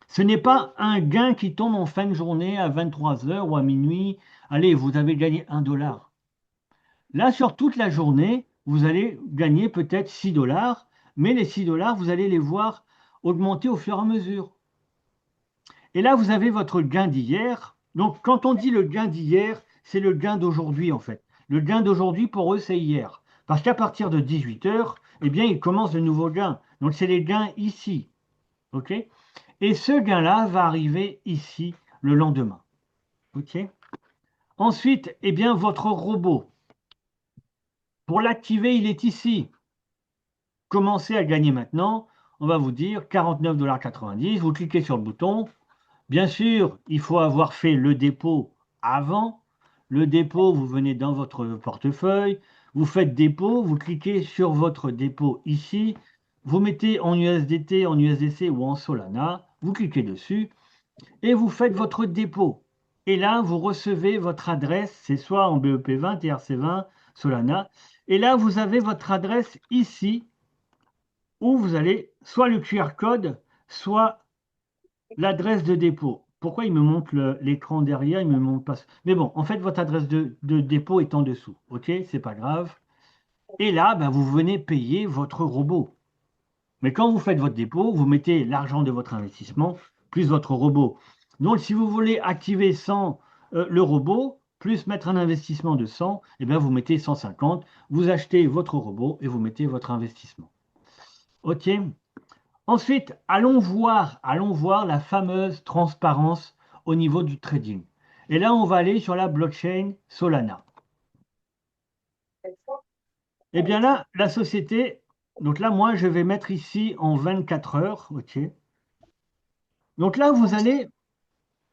Ce n'est pas un gain qui tombe en fin de journée à 23 heures ou à minuit. Allez, vous avez gagné 1 dollar. Là, sur toute la journée, vous allez gagner peut-être 6 dollars, mais les 6 dollars, vous allez les voir augmenter au fur et à mesure. Et là, vous avez votre gain d'hier. Donc, quand on dit le gain d'hier, c'est le gain d'aujourd'hui, en fait. Le gain d'aujourd'hui, pour eux, c'est hier. Parce qu'à partir de 18 heures, eh bien, ils commencent de nouveaux gains. Donc, c'est les gains ici. OK? Et ce gain-là va arriver ici le lendemain. OK? Ensuite, eh bien, votre robot. Pour l'activer, il est ici. Commencez à gagner maintenant. On va vous dire 49,90 $. Vous cliquez sur le bouton. Bien sûr, il faut avoir fait le dépôt avant. Le dépôt, vous venez dans votre portefeuille, vous faites dépôt, vous cliquez sur votre dépôt ici, vous mettez en USDT, en USDC ou en Solana, vous cliquez dessus et vous faites votre dépôt. Et là, vous recevez votre adresse, c'est soit en BEP20, TRC20, Solana. Et là, vous avez votre adresse ici où vous allez soit le QR code, soit l'adresse de dépôt. Pourquoi il me montre l'écran derrière, il me montre pas. Mais bon, en fait, votre adresse de dépôt est en dessous. OK, c'est pas grave. Et là, ben, vous venez payer votre robot. Mais quand vous faites votre dépôt, vous mettez l'argent de votre investissement plus votre robot. Donc, si vous voulez activer 100 le robot, plus mettre un investissement de 100, eh bien, vous mettez 150, vous achetez votre robot et vous mettez votre investissement. OK? Ensuite, allons voir la fameuse transparence au niveau du trading. Et là, on va aller sur la blockchain Solana. Eh bien là, la société, donc là, moi, je vais mettre ici en 24 heures. OK. Donc là, vous allez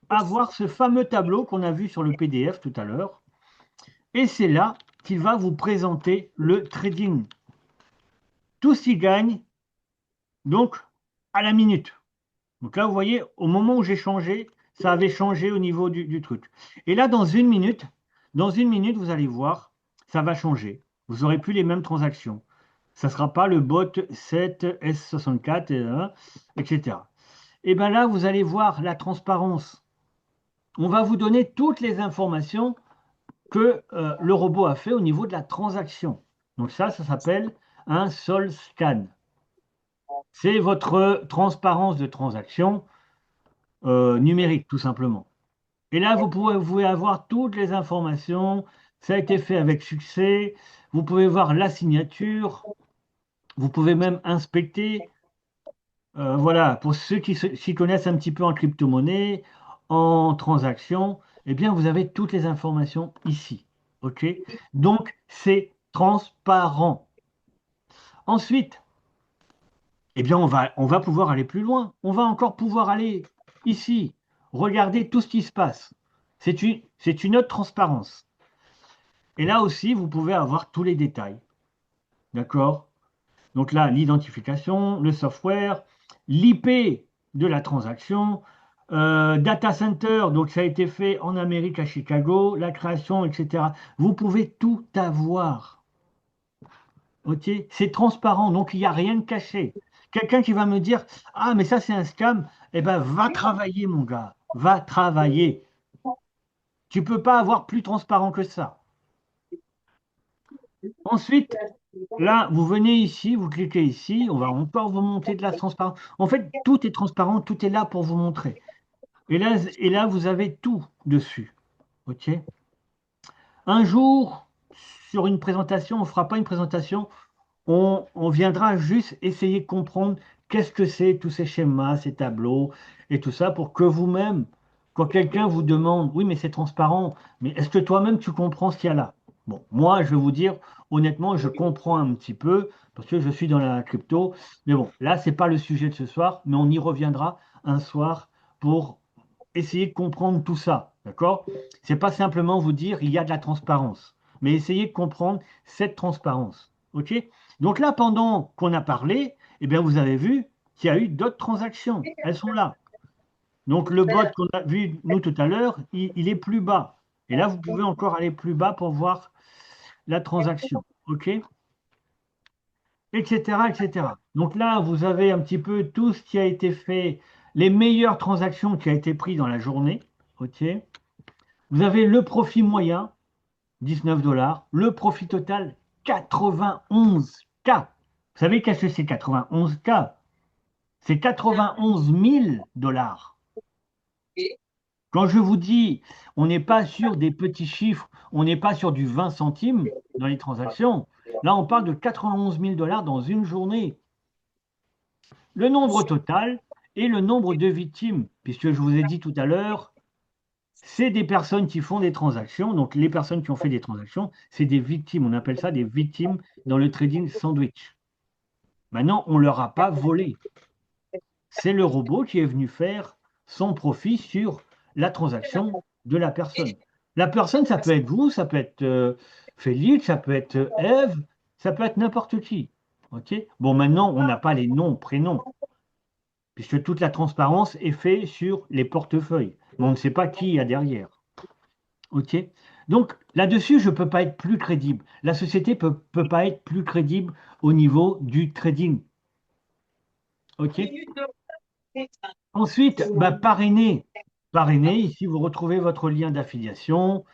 avoir ce fameux tableau qu'on a vu sur le PDF tout à l'heure. Et c'est là qu'il va vous présenter le trading. Tout s'y gagne, donc à la minute. Donc là, vous voyez, au moment où j'ai changé, ça avait changé au niveau du truc. Et là, dans une minute, vous allez voir, ça va changer. Vous n'aurez plus les mêmes transactions. Ça ne sera pas le bot 7 S64, etc. Et bien là, vous allez voir la transparence. On va vous donner toutes les informations que le robot a fait au niveau de la transaction. Donc ça s'appelle un sol scan. C'est votre transparence de transaction numérique, tout simplement. Et là, vous pouvez avoir toutes les informations. Ça a été fait avec succès. Vous pouvez voir la signature. Vous pouvez même inspecter. Voilà, pour ceux qui s'y connaissent un petit peu en crypto-monnaie, en transaction, eh bien, vous avez toutes les informations ici. OK? Donc, c'est transparent. Ensuite, eh bien, on va pouvoir aller plus loin. On va encore pouvoir aller ici, regarder tout ce qui se passe. C'est une autre transparence. Et là aussi, vous pouvez avoir tous les détails. D'accord? Donc là, l'identification, le software, l'IP de la transaction, data center, donc ça a été fait en Amérique à Chicago, la création, etc. Vous pouvez tout avoir. Ok? C'est transparent, donc il n'y a rien de caché. Quelqu'un qui va me dire, ah, mais ça c'est un scam, eh ben va travailler, mon gars, va travailler. Tu peux pas avoir plus transparent que ça. Ensuite, là, vous venez ici, vous cliquez ici, on va encore vous montrer de la transparence. En fait, tout est transparent, tout est là pour vous montrer. Et là vous avez tout dessus. OK? Un jour, sur une présentation, on ne fera pas une présentation, on viendra juste essayer de comprendre qu'est-ce que c'est tous ces schémas, ces tableaux et tout ça pour que vous-même, quand quelqu'un vous demande, oui, mais c'est transparent, mais est-ce que toi-même tu comprends ce qu'il y a là? Bon, moi, je vais vous dire, honnêtement, je comprends un petit peu parce que je suis dans la crypto, mais bon, là, c'est pas le sujet de ce soir, mais on y reviendra un soir pour essayer de comprendre tout ça, d'accord? C'est pas simplement vous dire il y a de la transparence, mais essayer de comprendre cette transparence, ok? Donc là, pendant qu'on a parlé, eh bien, vous avez vu qu'il y a eu d'autres transactions. Elles sont là. Donc le bot qu'on a vu nous tout à l'heure, il est plus bas. Et là, vous pouvez encore aller plus bas pour voir la transaction, ok? Etc., etc. Donc là, vous avez un petit peu tout ce qui a été fait, les meilleures transactions qui a été prises dans la journée, ok? Vous avez le profit moyen, 19 dollars. Le profit total, 91K. Vous savez qu'est-ce que c'est 91K? C'est 91 000 dollars. Quand je vous dis, on n'est pas sur des petits chiffres, on n'est pas sur du 20 centimes dans les transactions. Là, on parle de 91 000 dollars dans une journée. Le nombre total et le nombre de victimes, puisque je vous ai dit tout à l'heure, c'est des personnes qui font des transactions. Donc, les personnes qui ont fait des transactions, c'est des victimes. On appelle ça des victimes dans le trading sandwich. Maintenant, on ne leur a pas volé. C'est le robot qui est venu faire son profit sur la transaction de la personne. La personne, ça peut être vous, ça peut être Félix, ça peut être Eve, ça peut être n'importe qui. Ok. Bon, maintenant, on n'a pas les noms, prénoms, puisque toute la transparence est faite sur les portefeuilles. Mais on ne sait pas qui il y a derrière. OK? Donc là-dessus, je ne peux pas être plus crédible. La société ne peut pas être plus crédible au niveau du trading. OK? Ensuite, bah, parrainer. Parrainer, ici, vous retrouvez votre lien d'affiliation.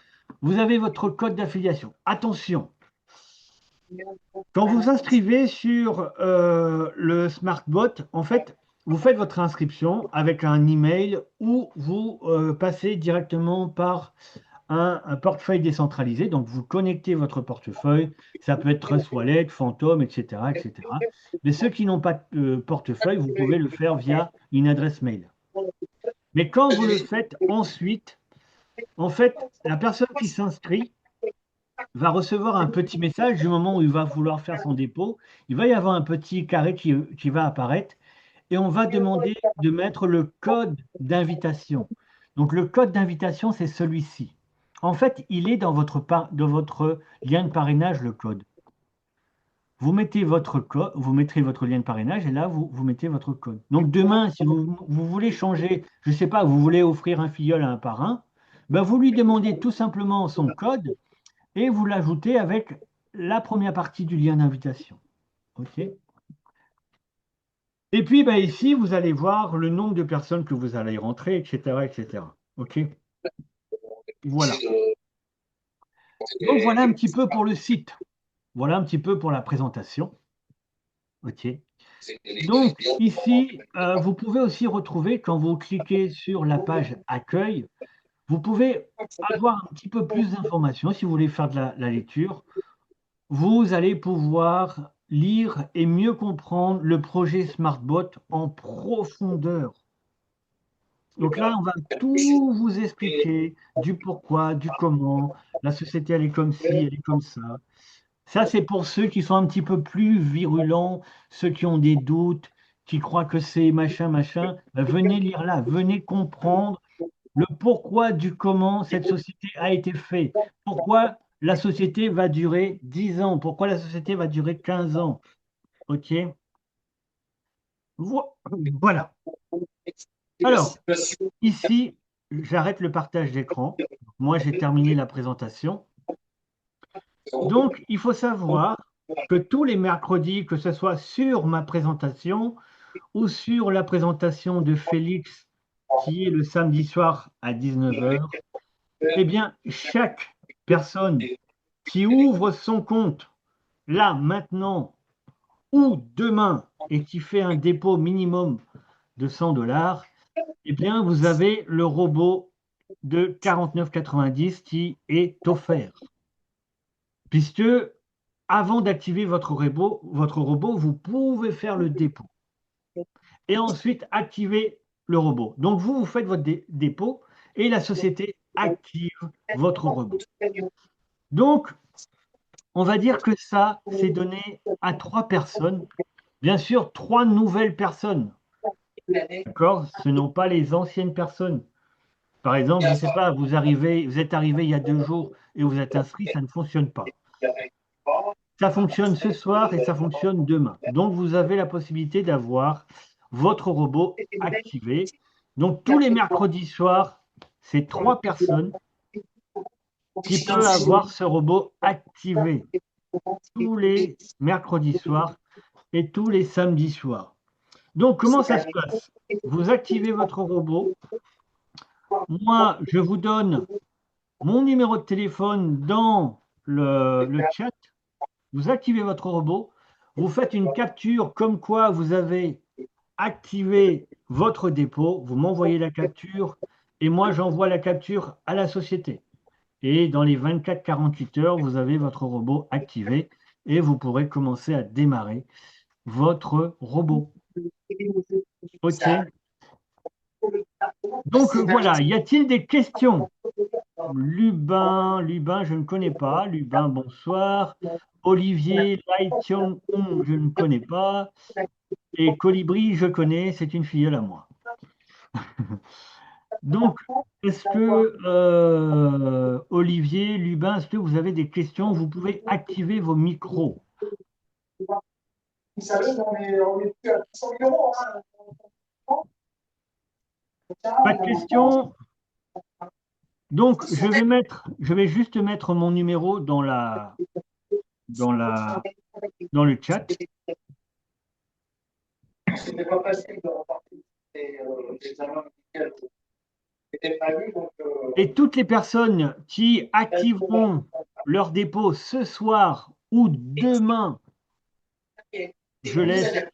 Vous avez votre code d'affiliation. Attention, quand vous inscrivez sur le SmartBot, en fait, vous faites votre inscription avec un email ou vous passez directement par un portefeuille décentralisé. Donc, vous connectez votre portefeuille. Ça peut être Trust Wallet, Phantom, etc., etc. Mais ceux qui n'ont pas de portefeuille, vous pouvez le faire via une adresse mail. Mais quand vous le faites ensuite, en fait, la personne qui s'inscrit va recevoir un petit message du moment où il va vouloir faire son dépôt. Il va y avoir un petit carré qui va apparaître et on va demander de mettre le code d'invitation. Donc le code d'invitation, c'est celui-ci. En fait, il est dans votre lien de parrainage, le code. vous mettez votre code, vous mettrez votre lien de parrainage et là, vous mettez votre code. Donc demain, si vous voulez changer, je ne sais pas, vous voulez offrir un filleul à un parrain, ben vous lui demandez tout simplement son code et vous l'ajoutez avec la première partie du lien d'invitation. OK? Et puis ben, ici, vous allez voir le nombre de personnes que vous allez rentrer, etc., etc. OK? Voilà. Donc voilà un petit peu pour le site. Voilà un petit peu pour la présentation. OK. Donc ici, vous pouvez aussi retrouver, quand vous cliquez sur la page accueil, vous pouvez avoir un petit peu plus d'informations si vous voulez faire de la lecture. Vous allez pouvoir lire et mieux comprendre le projet SmartBot en profondeur. Donc là, on va tout vous expliquer du pourquoi, du comment. La société, elle est comme ci, elle est comme ça. Ça, c'est pour ceux qui sont un petit peu plus virulents, ceux qui ont des doutes, qui croient que c'est machin, machin. Ben, venez lire là, venez comprendre le pourquoi du comment cette société a été faite. Pourquoi la société va durer 10 ans, pourquoi la société va durer 15 ans. OK? Voilà. Alors, ici, j'arrête le partage d'écran. Moi, j'ai terminé la présentation. Donc, il faut savoir que tous les mercredis, que ce soit sur ma présentation ou sur la présentation de Félix, qui est le samedi soir à 19 heures, eh bien, chaque personne qui ouvre son compte là, maintenant ou demain et qui fait un dépôt minimum de 100 $, eh bien, vous avez le robot de 49,90 qui est offert. Puisque avant d'activer votre robot, vous pouvez faire le dépôt et ensuite activer le robot. Donc vous, vous faites votre dépôt et la société active votre robot. Donc, on va dire que ça, c'est donné à 3 personnes. Bien sûr, 3 nouvelles personnes. D'accord? Ce n'ont pas les anciennes personnes. Par exemple, je ne sais pas, vous êtes arrivé il y a 2 jours et vous êtes inscrit, ça ne fonctionne pas. Ça fonctionne ce soir et ça fonctionne demain. Donc, vous avez la possibilité d'avoir votre robot activé. Donc, tous les mercredis soirs, c'est 3 personnes qui peuvent avoir ce robot activé tous les mercredis soirs et tous les samedis soirs. Donc, comment ça se passe? Vous activez votre robot. Moi, je vous donne mon numéro de téléphone dans le chat. Vous activez votre robot. Vous faites une capture comme quoi vous avez activé votre dépôt. Vous m'envoyez la capture et moi, j'envoie la capture à la société. Et dans les 24-48 heures, vous avez votre robot activé et vous pourrez commencer à démarrer votre robot. OK. Donc voilà, y a-t-il des questions? Lubin, je ne connais pas. Lubin, bonsoir. Olivier Laition, je ne connais pas. Et Colibri, je connais, c'est une filleule à moi. Donc, est-ce que, Olivier, Lubin, est-ce que vous avez des questions? Vous pouvez activer vos micros. Vous savez, on est plus à 100 000 euros. Pas de questions? Donc, je vais juste mettre mon numéro dans le chat. C'était pas facile de repartir des examens médicaux qui étaient prévus. Et toutes les personnes qui activeront leur dépôt ce soir ou demain, je laisse,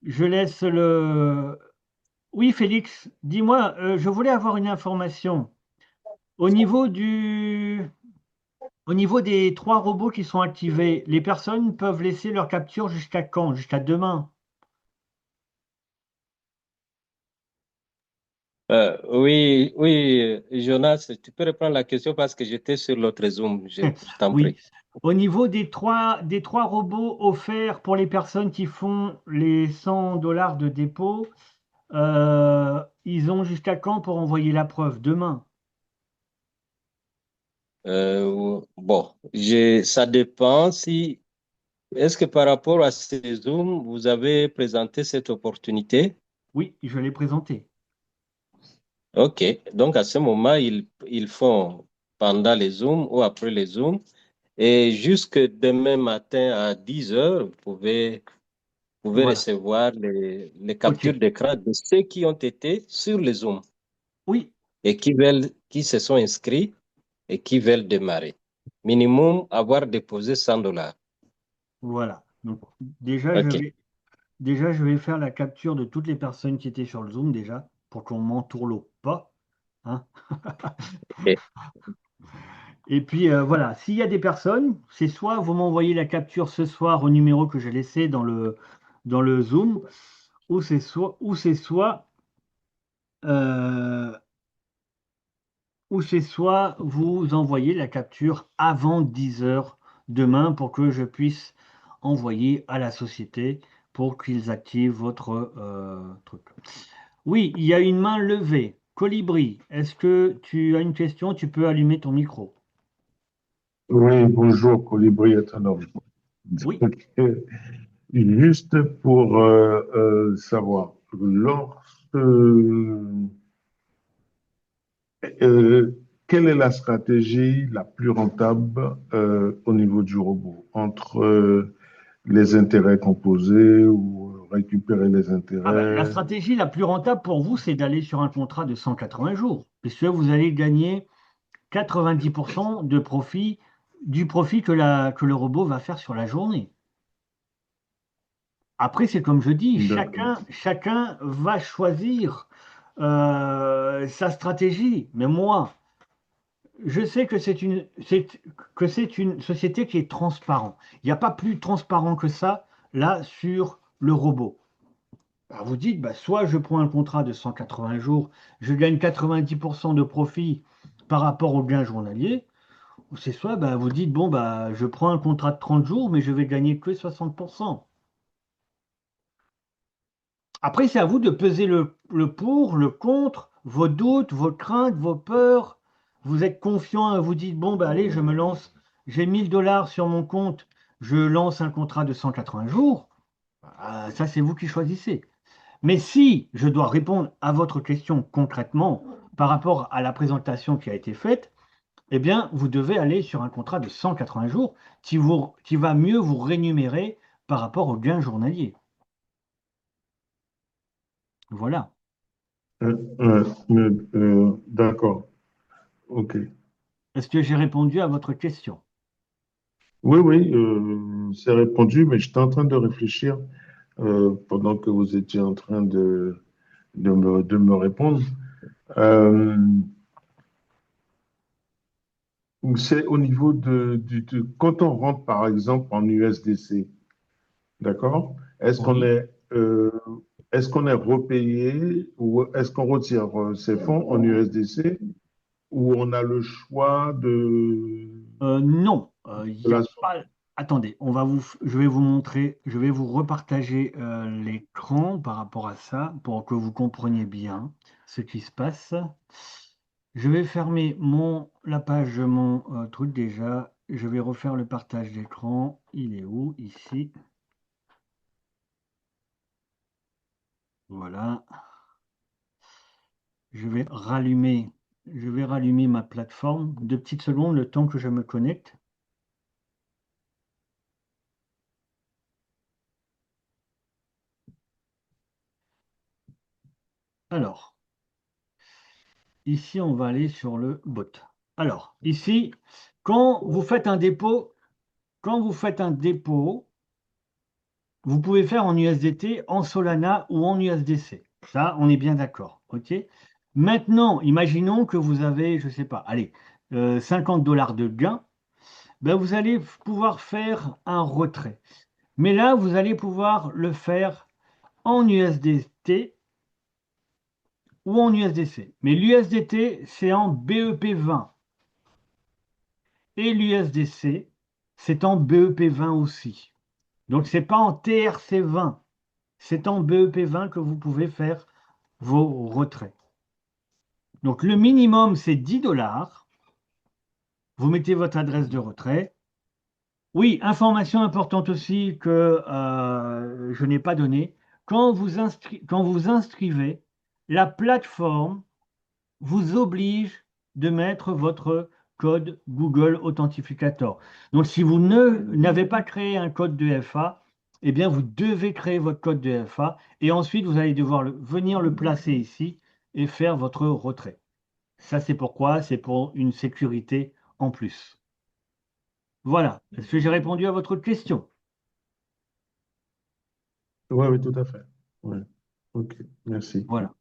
je laisse le... Oui, Félix, dis-moi, je voulais avoir une information. Au niveau au niveau des 3 robots qui sont activés, les personnes peuvent laisser leur capture jusqu'à quand? Jusqu'à demain? Oui, oui, Jonas, tu peux reprendre la question parce que j'étais sur l'autre Zoom, je t'en Oui. prie. Au niveau des trois robots offerts pour les personnes qui font les 100 $ de dépôt, ils ont jusqu'à quand pour envoyer la preuve? Demain. Bon, ça dépend si, est-ce que par rapport à ces Zooms, vous avez présenté cette opportunité? Oui, je l'ai présenté. OK. Donc, à ce moment, ils font pendant les Zooms ou après les Zooms. Et jusque demain matin à 10 heures, vous pouvez Voilà. recevoir les OK. captures d'écran de ceux qui ont été sur les Zooms Oui, et qui se sont inscrits et qui veulent démarrer. Minimum, avoir déposé $100. voilà. Donc, déjà, je OK. vais, déjà, je vais faire la capture de toutes les personnes qui étaient sur le Zoom, déjà, pour qu'on m'entourloupe pas. Hein. OK. Et puis, voilà, s'il y a des personnes, c'est soit vous m'envoyez la capture ce soir au numéro que j'ai laissé dans le Zoom, ou euh, c'est soit vous envoyez la capture avant 10 heures demain pour que je puisse envoyer à la société pour qu'ils activent votre truc. Oui, il y a une main levée. Colibri, est-ce que tu as une question? Tu peux allumer ton micro. Oui, bonjour, Colibri est un homme. Oui. Donc, juste pour savoir, quelle est la stratégie la plus rentable au niveau du robot entre les intérêts composés ou récupérer les Ah ben, la intérêts? stratégie la plus rentable pour vous, c'est d'aller sur un contrat de 180 jours, puisque vous allez gagner 90% de profit du profit que le robot va faire sur la journée. Après, c'est comme je dis, D'accord. chacun va choisir sa stratégie. Mais moi, je sais que c'est une société qui est transparente. Il n'y a pas plus transparent que ça, là, sur le robot. Alors vous dites, bah, soit je prends un contrat de 180 jours, je gagne 90% de profit par rapport au gain journalier, ou c'est soit bah, vous dites, bon, bah, je prends un contrat de 30 jours, mais je vais gagner que 60%. Après, c'est à vous de peser le pour, le contre, vos doutes, vos craintes, vos peurs. Vous êtes confiant, vous dites, bon, bah, allez, je me lance, j'ai 1000 $ sur mon compte, je lance un contrat de 180 jours. Ça, c'est vous qui choisissez. Mais si je dois répondre à votre question concrètement par rapport à la présentation qui a été faite, eh bien, vous devez aller sur un contrat de 180 jours qui va mieux vous rémunérer par rapport au gain journalier. Voilà. D'accord. OK. Est-ce que j'ai répondu à votre question? Oui, oui, c'est répondu, mais j'étais en train de réfléchir pendant que vous étiez en train de me répondre. Euh, c'est au niveau quand on rentre par exemple en USDC, d'accord? Oui. Est-ce qu'on est repayé ou est-ce qu'on retire ces fonds en USDC ou on a le choix Non, il de n'y a la... pas. Attendez, je vais vous montrer, je vais vous repartager l'écran par rapport à ça pour que vous compreniez bien ce qui se passe. Je vais fermer la page de mon truc déjà. Je vais refaire le partage d'écran. Il est où? Ici. Voilà. Je vais rallumer, je vais rallumer ma plateforme. 2 petites secondes, le temps que je me connecte. Alors, ici, on va aller sur le bot. Alors, ici, quand vous faites un dépôt, quand vous faites un dépôt, vous pouvez faire en USDT, en Solana ou en USDC. Ça, on est bien d'accord. OK? Maintenant, imaginons que vous avez, je ne sais pas, allez, 50 $ de gain. Ben, vous allez pouvoir faire un retrait. Mais là, vous allez pouvoir le faire en USDT ou en USDC. Mais l'USDT, c'est en BEP20. Et l'USDC, c'est en BEP20 aussi. Donc, ce n'est pas en TRC20. C'est en BEP20 que vous pouvez faire vos retraits. Donc, le minimum, c'est 10 $. Vous mettez votre adresse de retrait. Oui, information importante aussi que je n'ai pas donnée. Quand vous inscrivez, la plateforme vous oblige de mettre votre code Google Authentificator. Donc, si vous n'avez pas créé un code de FA, eh bien, vous devez créer votre code de FA et ensuite, vous allez devoir venir le placer ici et faire votre retrait. Ça, c'est pourquoi? C'est pour une sécurité en plus. Voilà. Est-ce que j'ai répondu à votre question? Oui, oui, tout à fait. Ouais. OK, merci. Voilà.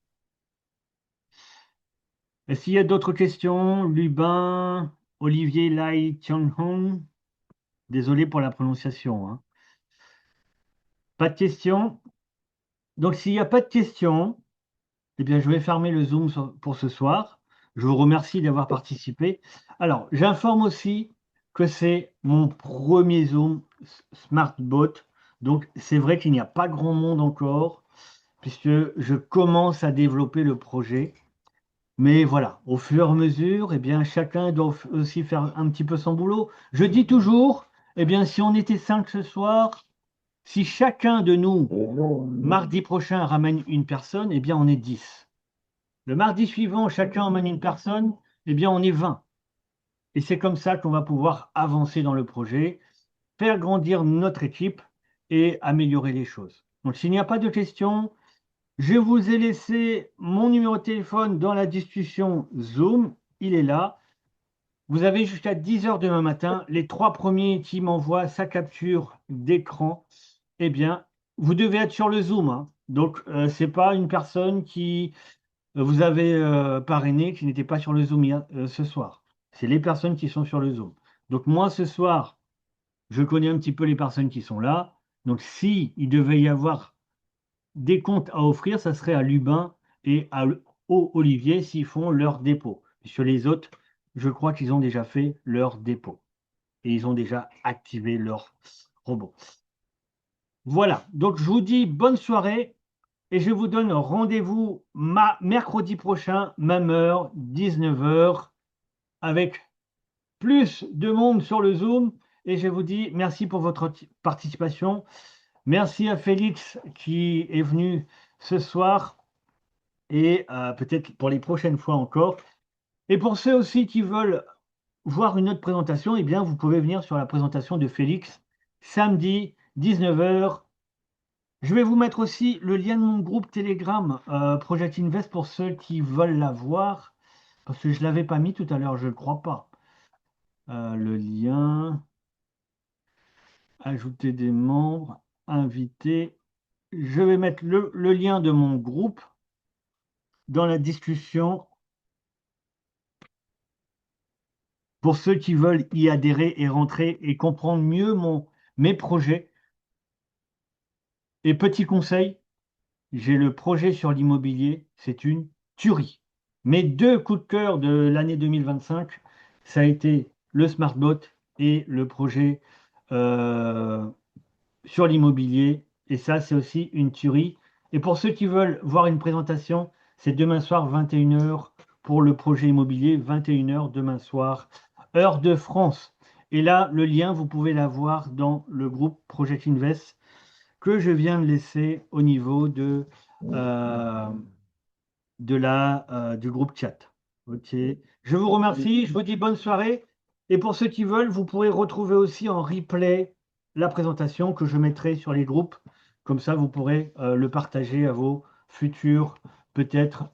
Est-ce qu'il y a d'autres questions? Lubin, Olivier Lai Tianhong. Désolé pour la prononciation, hein. Pas de questions? Donc, s'il n'y a pas de questions, eh bien, je vais fermer le Zoom pour ce soir. Je vous remercie d'avoir participé. Alors, j'informe aussi que c'est mon premier Zoom SmartBot. Donc, c'est vrai qu'il n'y a pas grand monde encore, puisque je commence à développer le projet. Mais voilà, au fur et à mesure, eh bien, chacun doit aussi faire un petit peu son boulot. Je dis toujours, eh bien, si on était 5 ce soir, si chacun de nous, mardi prochain, ramène une personne, eh bien, on est 10. Le mardi suivant, chacun emmène une personne, eh bien, on est 20. Et c'est comme ça qu'on va pouvoir avancer dans le projet, faire grandir notre équipe et améliorer les choses. Donc, s'il n'y a pas de questions, je vous ai laissé mon numéro de téléphone dans la discussion Zoom. Il est là. Vous avez jusqu'à 10 heures demain matin. Les 3 premiers qui m'envoient sa capture d'écran, eh bien, vous devez être sur le Zoom, hein. Donc, ce n'est pas une personne qui vous avez parrainé qui n'était pas sur le Zoom ce soir. C'est les personnes qui sont sur le Zoom. Donc, moi, ce soir, je connais un petit peu les personnes qui sont là. Donc, si il devait y avoir des comptes à offrir, ça serait à Lubin et au Olivier s'ils font leur dépôt. Sur les autres, je crois qu'ils ont déjà fait leur dépôt et ils ont déjà activé leur robot. Voilà, donc je vous dis bonne soirée et je vous donne rendez-vous mercredi prochain, même heure, 19 heures, avec plus de monde sur le Zoom. Et je vous dis merci pour votre participation. Merci à Félix qui est venu ce soir et peut-être pour les prochaines fois encore. Et pour ceux aussi qui veulent voir une autre présentation, eh bien, vous pouvez venir sur la présentation de Félix samedi 19 heures. Je vais vous mettre aussi le lien de mon groupe Telegram Project Invest pour ceux qui veulent la voir, parce que je ne l'avais pas mis tout à l'heure, je ne crois pas. Le lien, ajouter des membres, inviter. Je vais mettre le lien de mon groupe dans la discussion pour ceux qui veulent y adhérer et rentrer et comprendre mieux mes projets. Et petit conseil, j'ai le projet sur l'immobilier, c'est une tuerie. Mes 2 coups de cœur de l'année 2025, ça a été le SmartBot et le projet sur l'immobilier. Et ça, c'est aussi une tuerie. Et pour ceux qui veulent voir une présentation, c'est demain soir, 21 h pour le projet immobilier, 21 h demain soir, heure de France. Et là, le lien, vous pouvez l'avoir dans le groupe Project Invest que je viens de laisser au niveau du groupe chat. Ok. Je vous remercie, je vous dis bonne soirée. Et pour ceux qui veulent, vous pourrez retrouver aussi en replay la présentation que je mettrai sur les groupes. Comme ça, vous pourrez le partager à vos futurs, peut-être,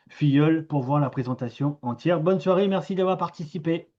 filleuls pour voir la présentation entière. Bonne soirée, merci d'avoir participé.